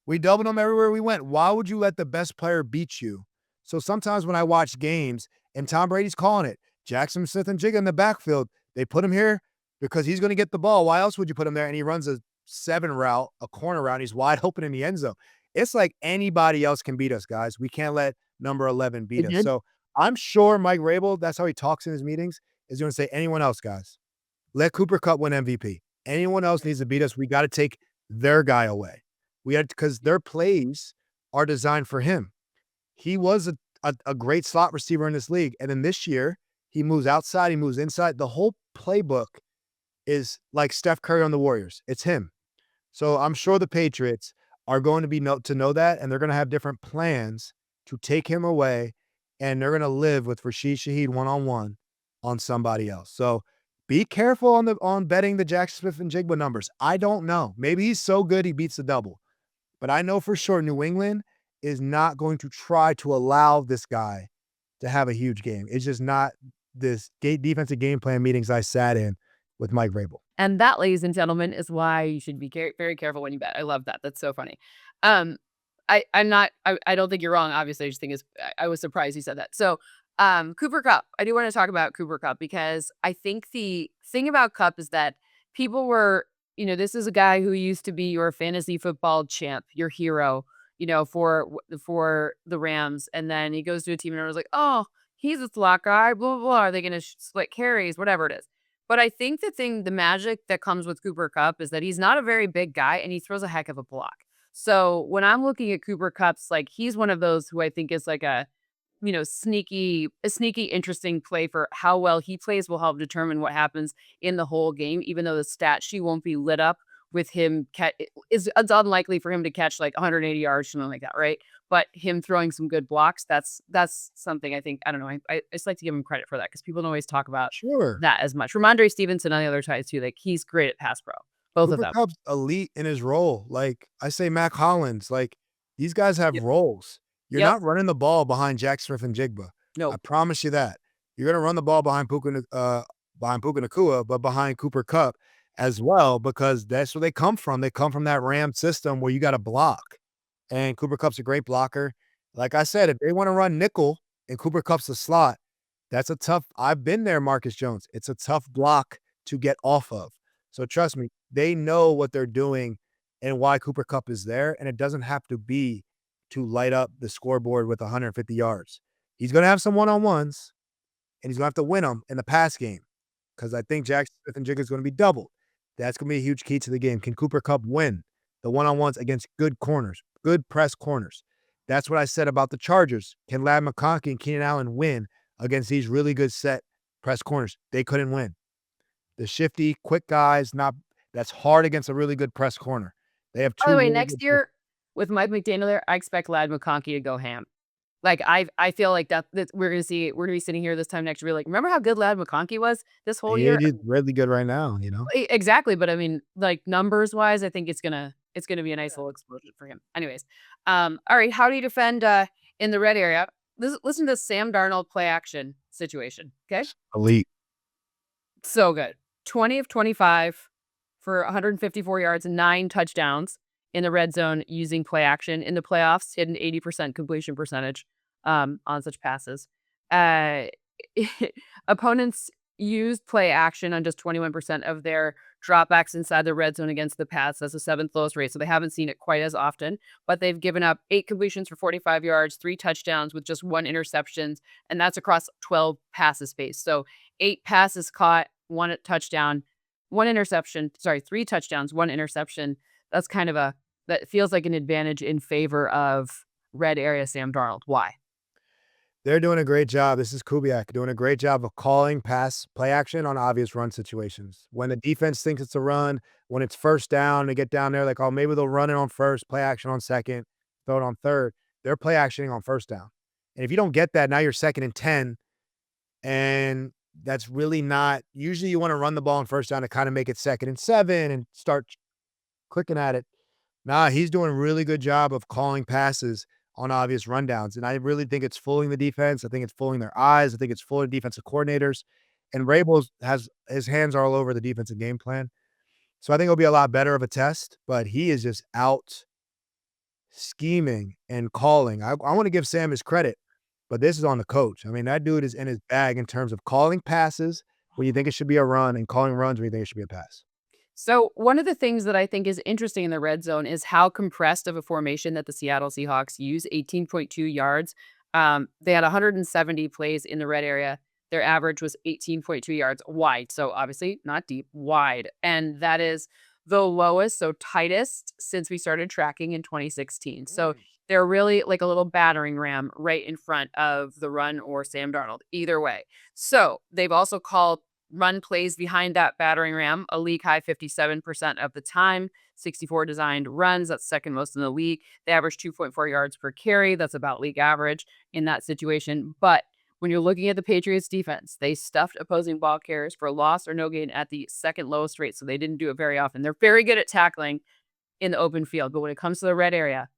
We doubled him everywhere we went. Why would you let the best player beat you? So sometimes when I watch games and Tom Brady's calling it, Jaxon Smith-Njigba in the backfield, they put him here because he's going to get the ball. Why else would you put him there? And he runs a 7 route, a corner route. He's wide open in the end zone. It's like anybody else can beat us, guys. We can't let number 11 beat us. So I'm sure Mike Vrabel, that's how he talks in his meetings, is going to say, anyone else, guys, let Cooper Kupp win MVP. Anyone else needs to beat us. We got to take their guy away. Because their plays are designed for him. He was a great slot receiver in this league. And then this year, he moves outside, he moves inside. The whole playbook is like Steph Curry on the Warriors. It's him. So I'm sure the Patriots are going to to know that, and they're going to have different plans to take him away, and they're going to live with Rashid Shaheed one-on-one on somebody else. So Be careful on betting the Jaxon Smith-Njigba numbers. I don't know. Maybe he's so good he beats the double. But I know for sure New England is not going to try to allow this guy to have a huge game. It's just not this defensive game plan meetings I sat in with Mike Vrabel. And that, ladies and gentlemen, is why you should be very careful when you bet. I love that. That's so funny. I don't think you're wrong. Obviously, I just think I was surprised you said that. So, Cooper Kupp. I do want to talk about Cooper Kupp because I think the thing about Kupp is that people were, this is a guy who used to be your fantasy football champ, your hero, for the Rams, and then he goes to a team and everyone's like, oh, he's a slot guy. Blah blah blah. Are they going to split carries? Whatever it is. But I think the magic that comes with Cooper Kupp is that he's not a very big guy and he throws a heck of a block. So when I'm looking at Cooper Kupp's, like, he's one of those who I think is like a sneaky, interesting play for how well he plays will help determine what happens in the whole game, even though the stat sheet won't be lit up with him. It's unlikely for him to catch like 180 yards, something like that, right? But him throwing some good blocks, that's something I think, I don't know. I just like to give him credit for that because people don't always talk about Sure. that as much. Ramondre Stevenson on the other side too, like he's great at pass pro. Both of Cooper them. Kupp's elite in his role. Like I say, Mac Hollins, like these guys have Yep. roles. You're Yep. not running the ball behind Jaxon Smith-Njigba. No. I promise you that. You're going to run the ball behind Puka Nacua, but behind Cooper Kupp as well, because that's where they come from. They come from that Ram system where you got to block. And Cooper Kupp's a great blocker. Like I said, if they want to run nickel and Cooper Kupp's a slot, that's a tough. I've been there, Marcus Jones. It's a tough block to get off of. So trust me, they know what they're doing and why Cooper Kupp is there. And it doesn't have to be to light up the scoreboard with 150 yards. He's going to have some one-on-ones, and he's going to have to win them in the pass game because I think Jaxon Smith-Njigba is going to be doubled. That's going to be a huge key to the game. Can Cooper Kupp win the one-on-ones against good corners, good press corners? That's what I said about the Chargers. Can Ladd McConkey and Keenan Allen win against these really good set press corners? They couldn't win. The shifty, quick guys, that's hard against a really good press corner. They have two. By the way, really next good year with Mike McDaniel there, I expect Ladd McConkey to go ham. Like I feel like that we're gonna be sitting here this time next year, like, remember how good Ladd McConkey was this whole He year? is really good right now, Exactly, but I mean, like, numbers wise, I think it's gonna be a nice little explosion for him. Anyways, all right, how do you defend in the red area? Listen to Sam Darnold play action situation. Okay, Elite. so good. 20 of 25 for 154 yards and 9 touchdowns in the red zone using play action. In the playoffs, hit an 80% completion percentage on such passes. Opponents used play action on just 21% of their dropbacks inside the red zone against the Pats. That's the 7th lowest rate, so they haven't seen it quite as often. But they've given up 8 completions for 45 yards, 3 touchdowns with just 1 interception, and that's across 12 passes spaced. So 8 passes caught, 1 touchdown, 1 interception. Sorry, 3 touchdowns, 1 interception. That's kind of that feels like an advantage in favor of red area Sam Darnold. Why? They're doing a great job. This is Kubiak doing a great job of calling pass play action on obvious run situations. When the defense thinks it's a run, when it's first down, they get down there like, oh, maybe they'll run it on first, play action on second, throw it on third. They're play actioning on first down. And if you don't get that, now you're 2nd and 10. And that's really not – usually you want to run the ball on first down to kind of make it 2nd and 7 and start clicking at it. Nah, he's doing a really good job of calling passes on obvious rundowns. And I really think it's fooling the defense. I think it's fooling their eyes. I think it's fooling defensive coordinators. And Vrabel has his hands all over the defensive game plan. So I think it'll be a lot better of a test, but he is just out scheming and calling. I want to give Sam his credit, but this is on the coach. I mean, that dude is in his bag in terms of calling passes when you think it should be a run and calling runs when you think it should be a pass. So one of the things that I think is interesting in the red zone is how compressed of a formation that the Seattle Seahawks use, 18.2 yards. They had 170 plays in the red area. Their average was 18.2 yards wide. So obviously not deep, wide. And that is the lowest, so tightest since we started tracking in 2016. So they're really like a little battering ram right in front of the run or Sam Darnold, either way. So they've also called run plays behind that battering ram, a league high 57% of the time, 64 designed runs. That's 2nd most in the league. They average 2.4 yards per carry. That's about league average in that situation. But when you're looking at the Patriots defense, they stuffed opposing ball carriers for loss or no gain at the second lowest rate. So they didn't do it very often. They're very good at tackling in the open field. But when it comes to the red area,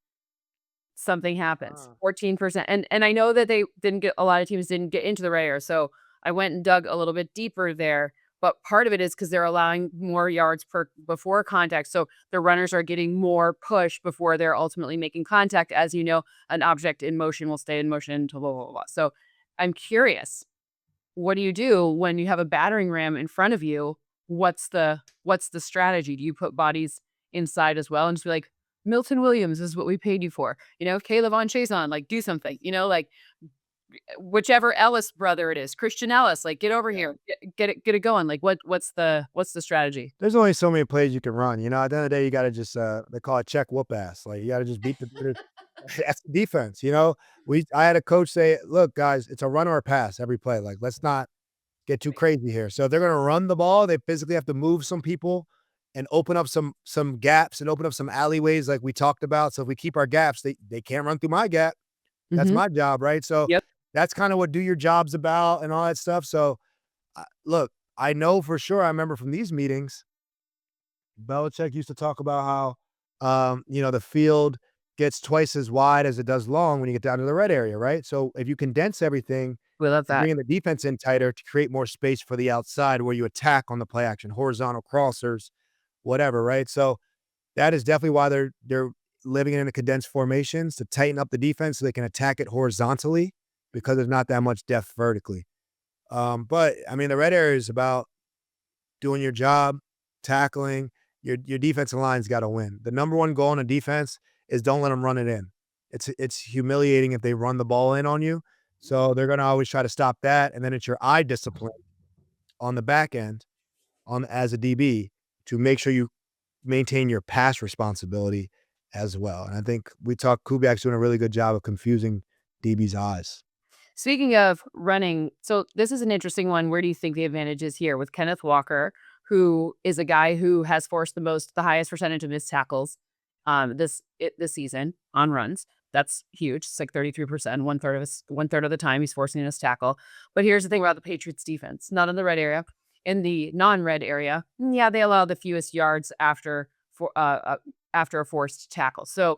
something happens. 14%. And I know that they didn't get a lot of teams didn't get into the red area. So I went and dug a little bit deeper there. But part of it is because they're allowing more yards before contact. So the runners are getting more push before they're ultimately making contact. As you know, an object in motion will stay in motion until blah, blah, blah. So I'm curious, what do you do when you have a battering ram in front of you? What's the strategy? Do you put bodies inside as well and just be like, Milton Williams is what we paid you for? Caleb on Chason, like do something, like whichever Ellis brother it is, Christian Ellis, like get over here, get it going. Like what's the strategy? There's only so many plays you can run. At the end of the day, you got to just they call it check whoop ass. Like you got to just beat the that's the defense. I had a coach say, "Look, guys, it's a run or a pass every play. Like let's not get too crazy here." So if they're going to run the ball, they physically have to move some people and open up some gaps and open up some alleyways like we talked about. So if we keep our gaps, they can't run through my gap. That's Mhm. my job, right? So Yep. that's kind of what do your job's about and all that stuff. So look, I know for sure. I remember from these meetings, Belichick used to talk about how, the field gets twice as wide as it does long when you get down to the red area, right? So if you condense everything, We love you're that. bringing the defense in tighter to create more space for the outside where you attack on the play action, horizontal crossers, whatever, right? So that is definitely why they're living in a condensed formations to tighten up the defense so they can attack it horizontally because there's not that much depth vertically. But I mean, the red area is about doing your job, tackling. Your defensive line's got to win. The number one goal in a defense is don't let them run it in. It's humiliating if they run the ball in on you. So they're gonna always try to stop that, and then it's your eye discipline on the back end on as a DB to make sure you maintain your pass responsibility as well. And I think we talked Kubiak's doing a really good job of confusing DB's eyes. Speaking of running, so this is an interesting one. Where do you think the advantage is here with Kenneth Walker, who is a guy who has forced the highest percentage of missed tackles this season on runs? That's huge. It's like 33%, one third of the time he's forcing us tackle. But here's the thing about the Patriots defense, not in the red area. In the non-red area, yeah, they allow the fewest yards after a forced tackle. So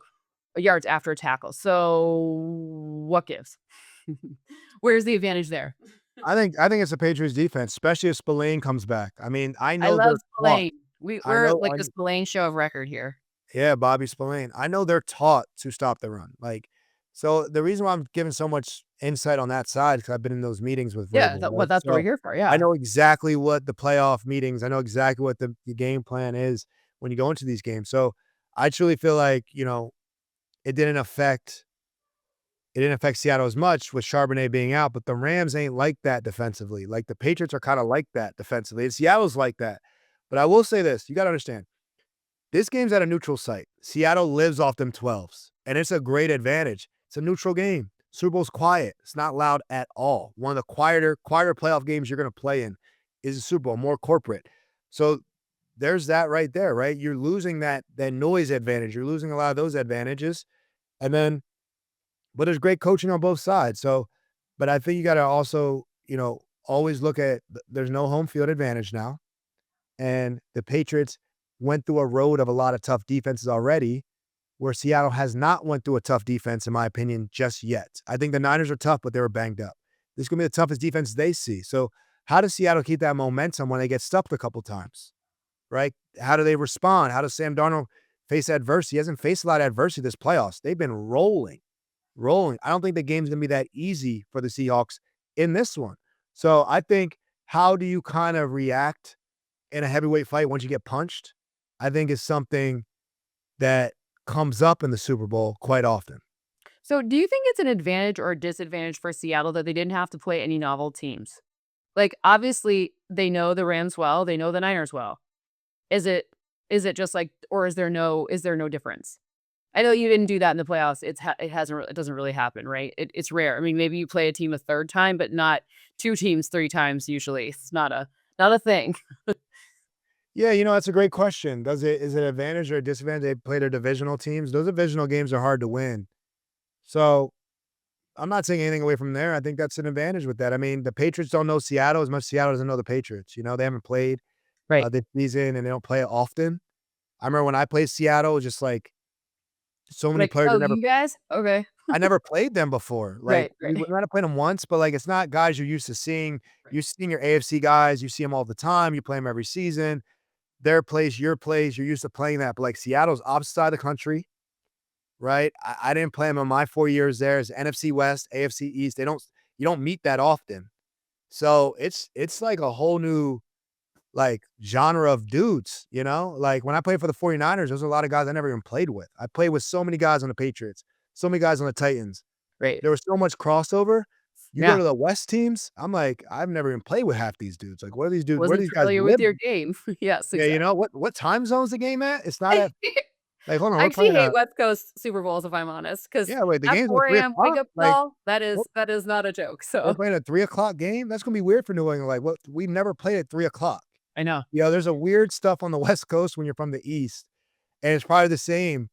yards after a tackle. So what gives? Where's the advantage there? I think it's the Patriots defense, especially if Spillane comes back. I mean, I I know love they're taught. Spillane. I We're know like I the Spillane show of record here. Yeah, Bobby Spillane. I know they're taught to stop the run. Like, so the reason why I'm giving so much insight on that side, because I've been in those meetings with Yeah, Verbal, right? that's what we're So here for, I yeah. know exactly what the playoff meetings, I know exactly what the game plan is when you go into these games. So I truly feel like, it didn't affect it didn't affect Seattle as much with Charbonnet being out, but the Rams ain't like that defensively. Like the Patriots are kind of like that defensively. And Seattle's like that. But I will say this, you got to understand. This game's at a neutral site. Seattle lives off them 12s, and it's a great advantage. It's a neutral game. Super Bowl's quiet. It's not loud at all. One of the quieter playoff games you're going to play in is the Super Bowl, more corporate. So there's that right there, right? You're losing that noise advantage. You're losing a lot of those advantages. And then, but there's great coaching on both sides. So, but I think you got to also, always look at there's no home field advantage now. And the Patriots went through a road of a lot of tough defenses already, where Seattle has not went through a tough defense, in my opinion, just yet. I think the Niners are tough, but they were banged up. This is going to be the toughest defense they see. So how does Seattle keep that momentum when they get stuffed a couple times, right? How do they respond? How does Sam Darnold face adversity? He hasn't faced a lot of adversity this playoffs. They've been rolling. I don't think the game's going to be that easy for the Seahawks in this one. So I think how do you kind of react in a heavyweight fight once you get punched, I think is something that comes up in the Super Bowl quite often. So do you think it's an advantage or a disadvantage for Seattle that they didn't have to play any novel teams? Like, obviously, they know the Rams well, they know the Niners well. Is it just like, or is there no difference? I know you didn't do that in the playoffs. It doesn't really happen, right? It's rare. I mean, maybe you play a team a third time, but not two teams three times usually. It's not a thing. Yeah, that's a great question. Is it an advantage or a disadvantage? They play their divisional teams. Those divisional games are hard to win. So I'm not taking anything away from there. I think that's an advantage with that. I mean, the Patriots don't know Seattle as much as Seattle doesn't know the Patriots. You know, they haven't played Right. this season and they don't play it often. I remember when I played Seattle, it was just like so many Like, players oh, that never you guys? Okay. I never played them before. Like, Right, we right. might have played them once, but, like, it's not guys you're used to seeing. Right. You're seeing your AFC guys, you see them all the time, you play them every season. Their plays, your plays, you're used to playing that, but, like, Seattle's opposite side of the country, right? I didn't play them in my 4 years there. It's NFC West, AFC East. You don't meet that often. So, it's like a whole new, like, genre of dudes, you know? Like, when I played for the 49ers, there's a lot of guys I never even played with. I played with so many guys on the Patriots, so many guys on the Titans. Right. There was so much crossover. You go Yeah. to the West teams, I'm like, I've never even played with half these dudes. Like, what are these dudes? Where do Wasn't these guys familiar with live? your game. Yes, Yeah, you exactly. know, what time zone's the game at? It's not at like, hold on, I we're actually playing hate West Coast Super Bowls, if I'm honest, because yeah, wait, the that game's at 4 3 AM wake o'clock. up Like, call, we're that is not a joke, we're so playing a 3 o'clock game? That's gonna be weird for New England. Like, what we never played at 3 o'clock. I know. You know, there's a weird stuff on the West Coast when you're from the East, and it's probably the same,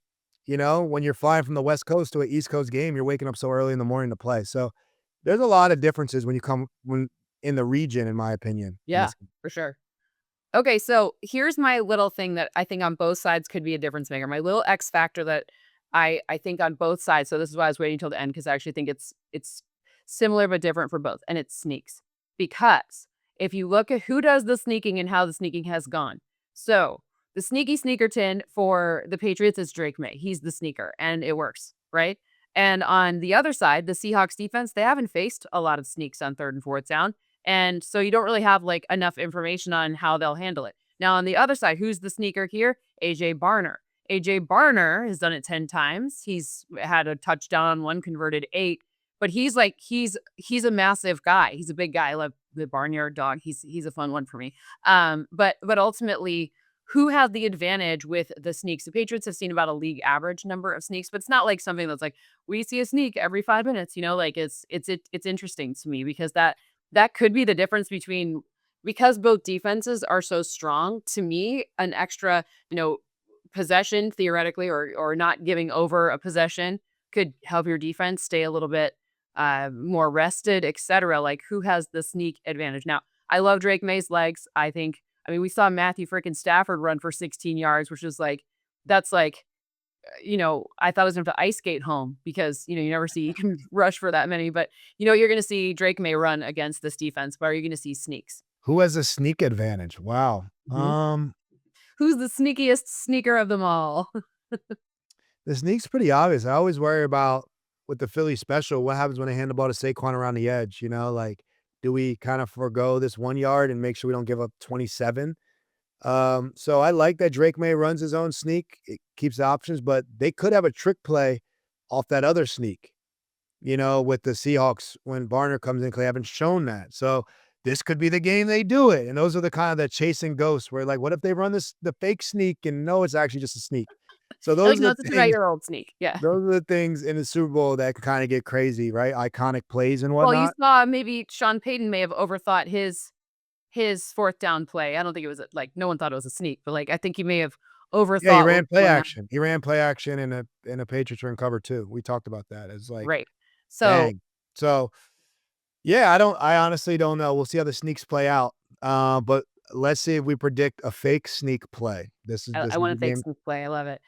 you know, when you're flying from the West Coast to an East Coast game, you're waking up so early in the morning to play. So, there's a lot of differences when you come when in the region, in my opinion, in Yeah, this for sure. Okay, so here's my little thing that I think on both sides could be a difference maker. My little X factor that I think on both sides. So this is why I was waiting until the end because I actually think it's similar but different for both, and it's sneaks. Because if you look at who does the sneaking and how the sneaking has gone, so the sneaky sneakerton for the Patriots is Drake Maye. He's the sneaker, and it works, right? And on the other side, the Seahawks defense, they haven't faced a lot of sneaks on third and fourth down. And so you don't really have like enough information on how they'll handle it. Now, on the other side, who's the sneaker here? AJ Barner. AJ Barner has done it 10 times. He's had a touchdown, one converted 8, but he's a massive guy. He's a big guy. I love the barnyard dog. He's a fun one for me. But ultimately, who has the advantage with the sneaks? The Patriots have seen about a league average number of sneaks, but it's not like something that's like we see a sneak every 5 minutes. You know, like it's interesting to me because that could be the difference between because both defenses are so strong, to me, an extra, possession theoretically or not giving over a possession could help your defense stay a little bit more rested, etc. Like who has the sneak advantage? Now, I love Drake May's legs. I mean, we saw Matthew freaking Stafford run for 16 yards, which is like that's like I thought I was gonna have to ice skate home because, you never see you can rush for that many, but, you're gonna see Drake May run against this defense, but are you gonna see sneaks? Who has a sneak advantage? Wow. Mhm. Who's the sneakiest sneaker of them all? The sneak's pretty obvious. I always worry about with the Philly special, what happens when they hand the ball to Saquon around the edge, you know? Like, do we kind of forego this 1 yard and make sure we don't give up 27? So I like that Drake May runs his own sneak. It keeps the options, but they could have a trick play off that other sneak, with the Seahawks when Barner comes in because they haven't shown that. So this could be the game they do it. And those are the kind of the chasing ghosts where like, what if they run the fake sneak and no, it's actually just a sneak. So I like, those are "No, the it's a things, 2-year-old sneak." Yeah. those are the things in the Super Bowl that could kind of get crazy, right? Iconic plays and Well, you whatnot. saw maybe Sean Payton may have overthought his 4th down play. I don't think it was no one thought it was a sneak, but, like, I think he may have Yeah, he overthought what ran was play going on. action. He ran play action in a Patriots run cover too. We talked about that. It's like, Right. So dang. So yeah, I honestly don't know. We'll see how the sneaks play out. But let's see if we predict a fake sneak play. This is I this is want the to fake game. sneak play. I love it.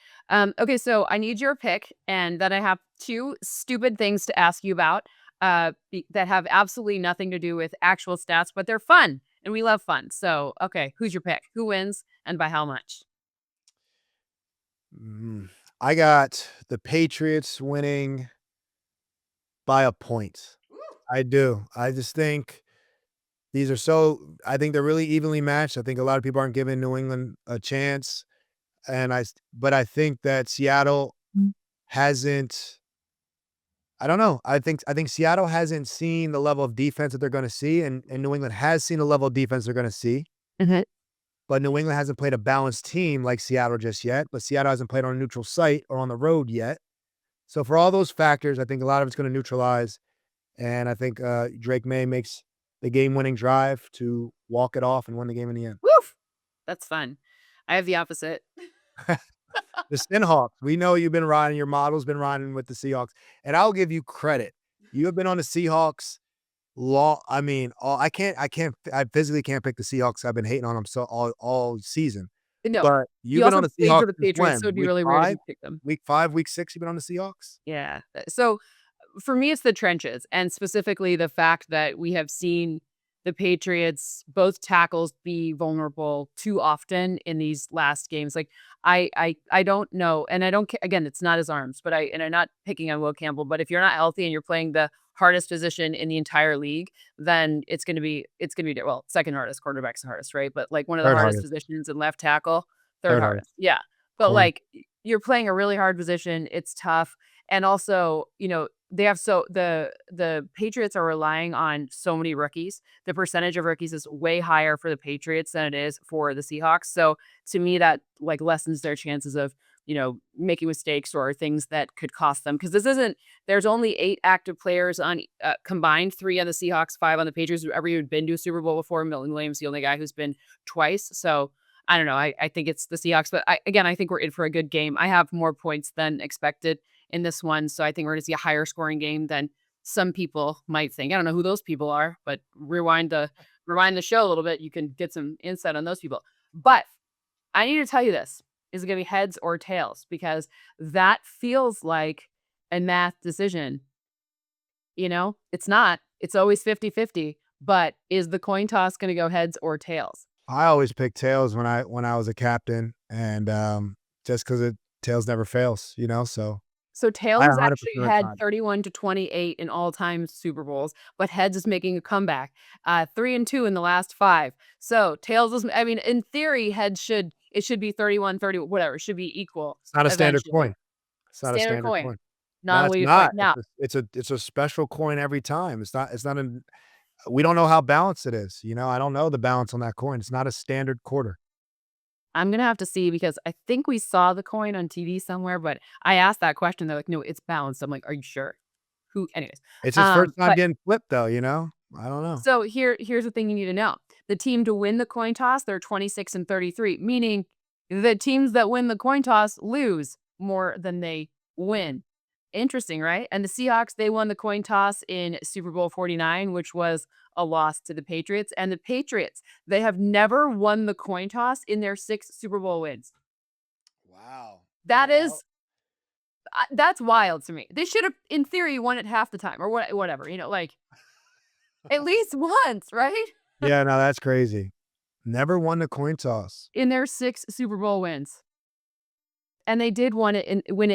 Okay, so I need your pick, and then I have 2 stupid things to ask you about, that have absolutely nothing to do with actual stats, but they're fun, and we love fun. So, okay, who's your pick? Who wins, and by how much? Mm, I got the Patriots winning by a point. I do. I just think I think they're really evenly matched. I think a lot of people aren't giving New England a chance. But I think that Seattle hasn't I don't know. I think Seattle hasn't seen the level of defense that they're gonna see, and New England has seen the level of defense they're gonna see, Mhm. but New England hasn't played a balanced team like Seattle just yet, but Seattle hasn't played on a neutral site or on the road yet. So for all those factors, I think a lot of it's gonna neutralize, and I think, Drake May makes the game-winning drive to walk it off and win the game in the end. Woof! That's fun. I have the opposite. The Seahawks, we know you've been riding your model's been riding with the Seahawks, and I'll give you credit. You have been on the Seahawks long. I mean, I physically can't pick the Seahawks. I've been hating on them so all season. No, But you've you been also on the played Seahawks for the since Patriots, so when? it'd be Week really weird if 5? you picked them. Week 5, week 6, you've been on the Seahawks? Yeah. So for me, it's the trenches, and specifically the fact that we have seen the Patriots, both tackles, be vulnerable too often in these last games. Like I don't know, and I don't again, it's not his arms, but I'm not picking on Will Campbell, but if you're not healthy and you're playing the hardest position in the entire league, then it's gonna be well, second hardest, quarterback's the hardest, right? But like one of the 3rd hardest hardest. positions in left tackle, third 3rd hardest. hardest. Yeah. But Corner. like you're playing a really hard position, it's tough. And also, they have the Patriots are relying on so many rookies. The percentage of rookies is way higher for the Patriots than it is for the Seahawks. So to me, that like lessens their chances of, making mistakes or things that could cost them. Because there's only 8 active players on combined, 3 on the Seahawks, 5 on the Patriots, who ever even been to a Super Bowl before. Milton Williams, the only guy who's been twice. So I don't know. I think it's the Seahawks, but I think we're in for a good game. I have more points than expected in this one, so I think we're going to see a higher scoring game than some people might think. I don't know who those people are, but rewind the show a little bit. You can get some insight on those people. But I need to tell you this: is it going to be heads or tails? Because that feels like a math decision. It's not. It's always 50-50. But is the coin toss going to go heads or tails? I always pick tails when I was a captain, and, just 'cause tails never fails, so So tails I has actually 100% of the had time. 31-28 in all-time Super Bowls, but heads is making a comeback. 3-2 in the last 5. So tails is, I mean, in theory, heads should be 31-30, whatever. It should be equal It's not a standard eventually. coin. It's not a Standard standard coin. coin. No, Not the it's way you fight. not. Now, It's a special coin every time. It's not an we don't know how balanced it is, I don't know the balance on that coin. It's not a standard quarter. I'm gonna have to see because I think we saw the coin on TV somewhere, but I asked that question. They're like, "No, it's balanced." I'm like, "Are you sure?" Anyways, It's his first time but getting flipped though, I don't know. so here's the thing you need to know. The team to win the coin toss, they're 26-33, meaning the teams that win the coin toss lose more than they win. Interesting, right? And the Seahawks, they won the coin toss in Super Bowl 49, which was a loss to the Patriots. And the Patriots, they have never won the coin toss in their 6 Super Bowl wins. Wow. That is that's wild to me. They should have, in theory, won at half the time or whatever, like at least once, right? Yeah, no, that's crazy. Never won the coin toss. In their 6 Super Bowl wins. And they did win it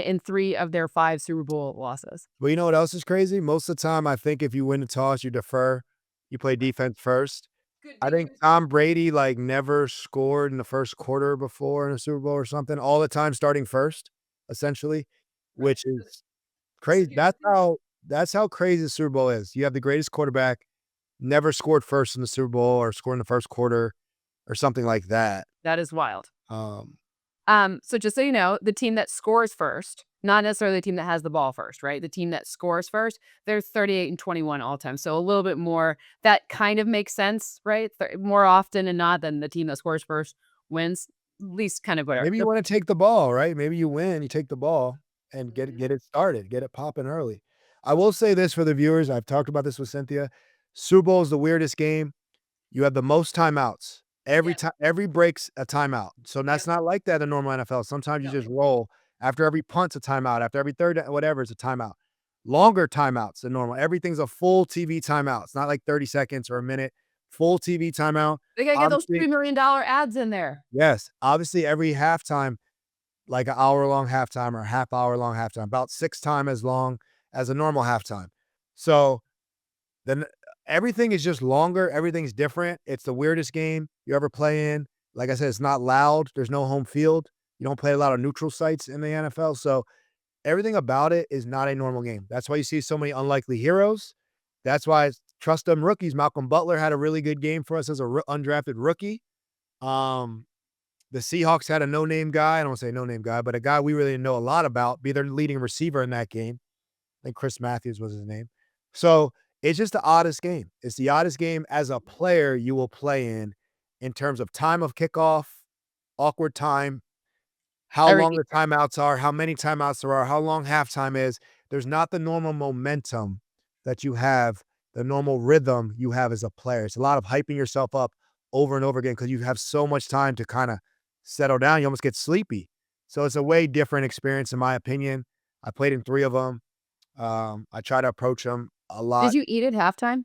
in 3 of their 5 Super Bowl losses. But you know what else is crazy? Most of the time, I think if you win the toss, you defer. You play defense first. Good I think Tom Brady, never scored in the first quarter before in a Super Bowl or something, all the time starting first, essentially, which is crazy. That's how crazy the Super Bowl is. You have the greatest quarterback, never scored first in the Super Bowl or scored in the first quarter or something like that. That is wild. Um, So just so you know, the team that scores first, not necessarily the team that has the ball first, right? The team that scores first, they're 38-21 all time. So a little bit more. That kind of makes sense, right? More often than not than the team that scores first wins. At least kind of whatever. maybe you wanna take the ball, right? Maybe you win, you take the ball and Mhm. get it started, get it popping early. I will say this for the viewers, I've talked about this with Cynthia. Super Bowl is the weirdest game. You have the most timeouts. Yep. Every break's a timeout. So that's Yep. not like that in normal NFL. Sometimes you No. just roll. After every punt's a timeout. After every third whatever, it's a timeout. Longer timeouts than normal. Everything's a full TV timeout. It's not like 30 seconds or a minute. Full TV timeout. They gotta get those Obviously $3 million ads in there. yes. Obviously, every halftime, like an hour-long halftime or a half-hour-long halftime, about 6 times as long as a normal halftime. So then everything is just longer, everything's different. It's the weirdest game you ever play in. Like I said, it's not loud, there's no home field. You don't play a lot of neutral sites in the NFL, so everything about it is not a normal game. That's why you see so many unlikely heroes. That's why trust them rookies. Malcolm Butler had a really good game for us as a undrafted rookie. Um, the Seahawks had a no-name guy. I don't wanna say no-name guy, but a guy we really didn't know a lot about, be their leading receiver in that game. I think Chris Matthews was his name. So, it's just the oddest game. It's the oddest game as a player you will play in terms of time of kickoff, awkward time, how long Everything. the timeouts are, how many timeouts there are, how long halftime is. There's not the normal momentum that you have, the normal rhythm you have as a player. It's a lot of hyping yourself up over and over again because you have so much time to kind of settle down. You almost get sleepy. So it's a way different experience, in my opinion. I played in 3 of them. I try to approach them a Did lot. you eat at halftime?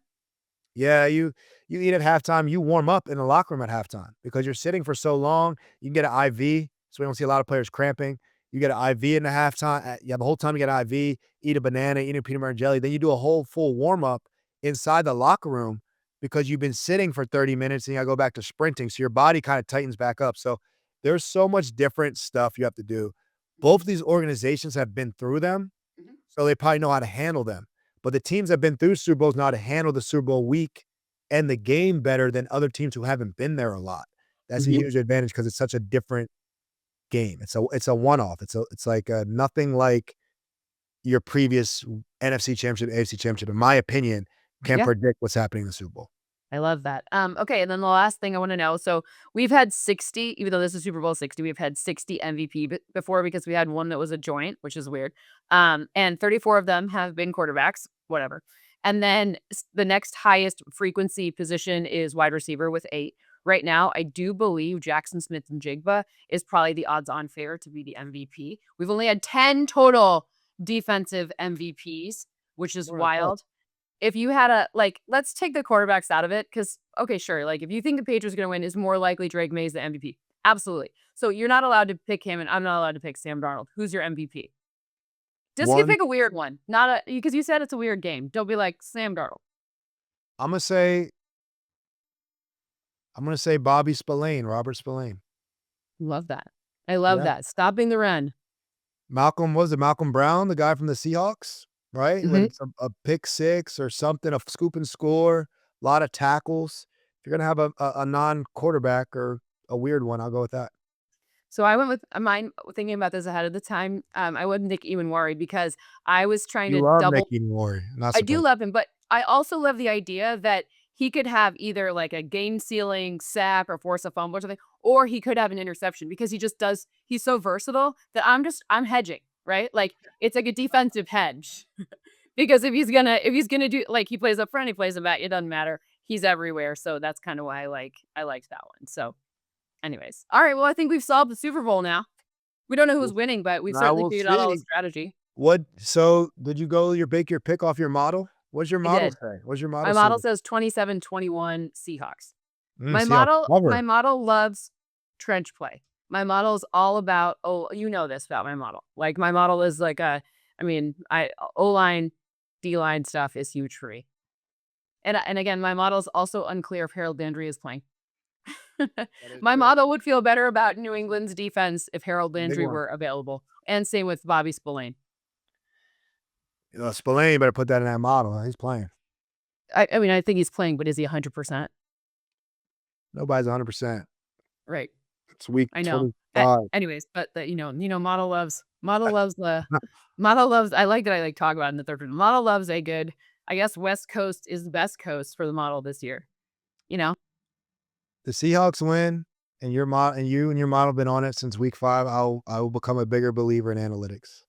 Yeah, you eat at halftime, you warm up in the locker room at halftime because you're sitting for so long. You can get an IV, so we don't see a lot of players cramping. You get an IV in the halftime. Yeah, the whole time you get an IV, eat a banana, eat a peanut butter and jelly. Then you do a whole full warm up inside the locker room because you've been sitting for 30 minutes and you gotta go back to sprinting. So your body kind of tightens back up. So there's so much different stuff you have to do. Both of these organizations have been through them, Mhm. so they probably know how to handle them. But the teams that have been through Super Bowls know how to handle the Super Bowl week and the game better than other teams who haven't been there a lot. That's a Mhm. huge advantage because it's such a different game. It's a one-off. It's like, nothing like your previous NFC Championship, AFC Championship, in my opinion, can Yeah. predict what's happening in the Super Bowl. I love that. Okay, and then the last thing I want to know. So we've had 60, even though this is Super Bowl 60, we've had 60 MVP before because we had one that was a joint, which is weird. And 34 of them have been quarterbacks, whatever. And then the next highest frequency position is wide receiver with 8. Right now, I do believe Jaxon Smith-Njigba is probably the odds-on favorite to be the MVP. We've only had 10 total defensive MVPs, which is What I thought. wild. If you had a like, let's take the quarterbacks out of it, because okay, sure, like, if you think the Patriots are gonna win, is more likely Drake Maye is the MVP. Absolutely. So you're not allowed to pick him, and I'm not allowed to pick Sam Darnold. Who's your MVP? Just you One, pick a weird one, not a because you said it's a weird game. Don't be like Sam Darnold. Imma say I'm gonna say Bobby Spillane, Robert Spillane. Love that. I love Yeah. that. Stopping the run. Malcolm was it Malcolm Brown, the guy from the Seahawks, right? Mhm. When a pick six or something, a scoop and score, a lot of tackles. If you're gonna have a non-quarterback or a weird one, I'll go with that. So I went with mine thinking about this ahead of the time. I went Nick Ewenworry because I was trying You to love double. Nicky Nori, not I do surprised. love him, but I also love the idea that he could have either like a game sealing sack or force a fumble or something, or he could have an interception because he just does. He's so versatile that I'm hedging, right? Like it's like a defensive hedge because if he's gonna do like he plays up front, he plays in back, it doesn't matter. He's everywhere, so that's kind of why I liked that one. So, anyways, all right. Well, I think we've solved the Super Bowl now. We don't know who's Well, winning, but we've now certainly we'll figured out all the see. strategy. Did you go your pick off your model? What's your I model did. say? What's your My model say? model says 27-21 Seahawks. Seahawks My cover. model loves trench play. My model is all about you know this about my model. Like my model is like I O-line, D-line stuff is huge for me. And again, my model is also unclear if Harold Landry is playing. That is My true. model would feel better about New England's defense if Harold Big Landry one. were available. And same with Bobby Spillane. Spillane, you better put that in that model. He's playing. I mean, I think he's playing, but is he 100%? Nobody's 100%. Right. It's week I know. 25. Anyways, but model loves. I like that. I like talk about it in the third round. Model loves a good. I guess West Coast is the best coast for the model this year. You know, The Seahawks win, and you and your model have been on it since week 5. I will become a bigger believer in analytics.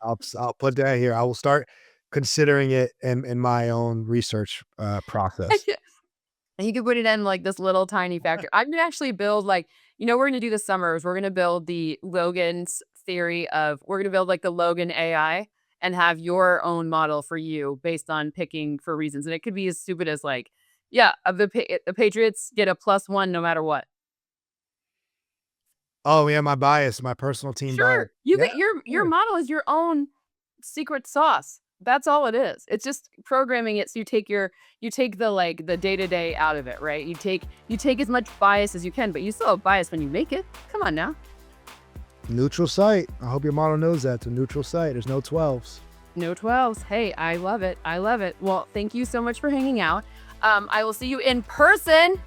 I'll put that here. I will start considering it in my own research, process. and you could put it in like this little tiny factor. I'm gonna actually build we're gonna do this summer is we're gonna build the Logan's theory of we're gonna build like the Logan AI and have your own model for you based on picking for reasons, and it could be as stupid as like, yeah, the Patriots get a +1 no matter what. Oh, yeah, my bias, my personal team bias. Sure. You Yeah, get your sure. model is your own secret sauce. That's all it is. It's just programming it so you take the like the day-to-day out of it, right? You take as much bias as you can, but you still have bias when you make it. Come on now. Neutral site. I hope your model knows that. It's a neutral site. There's no 12s. No 12s. Hey, I love it. I love it. Well, thank you so much for hanging out. I will see you in person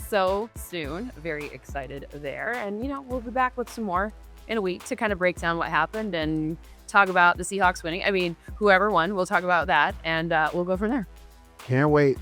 so soon. Very excited there. And we'll be back with some more in a week to kind of break down what happened and talk about the Seahawks winning. I mean, whoever won, we'll talk about that and we'll go from there. Can't wait.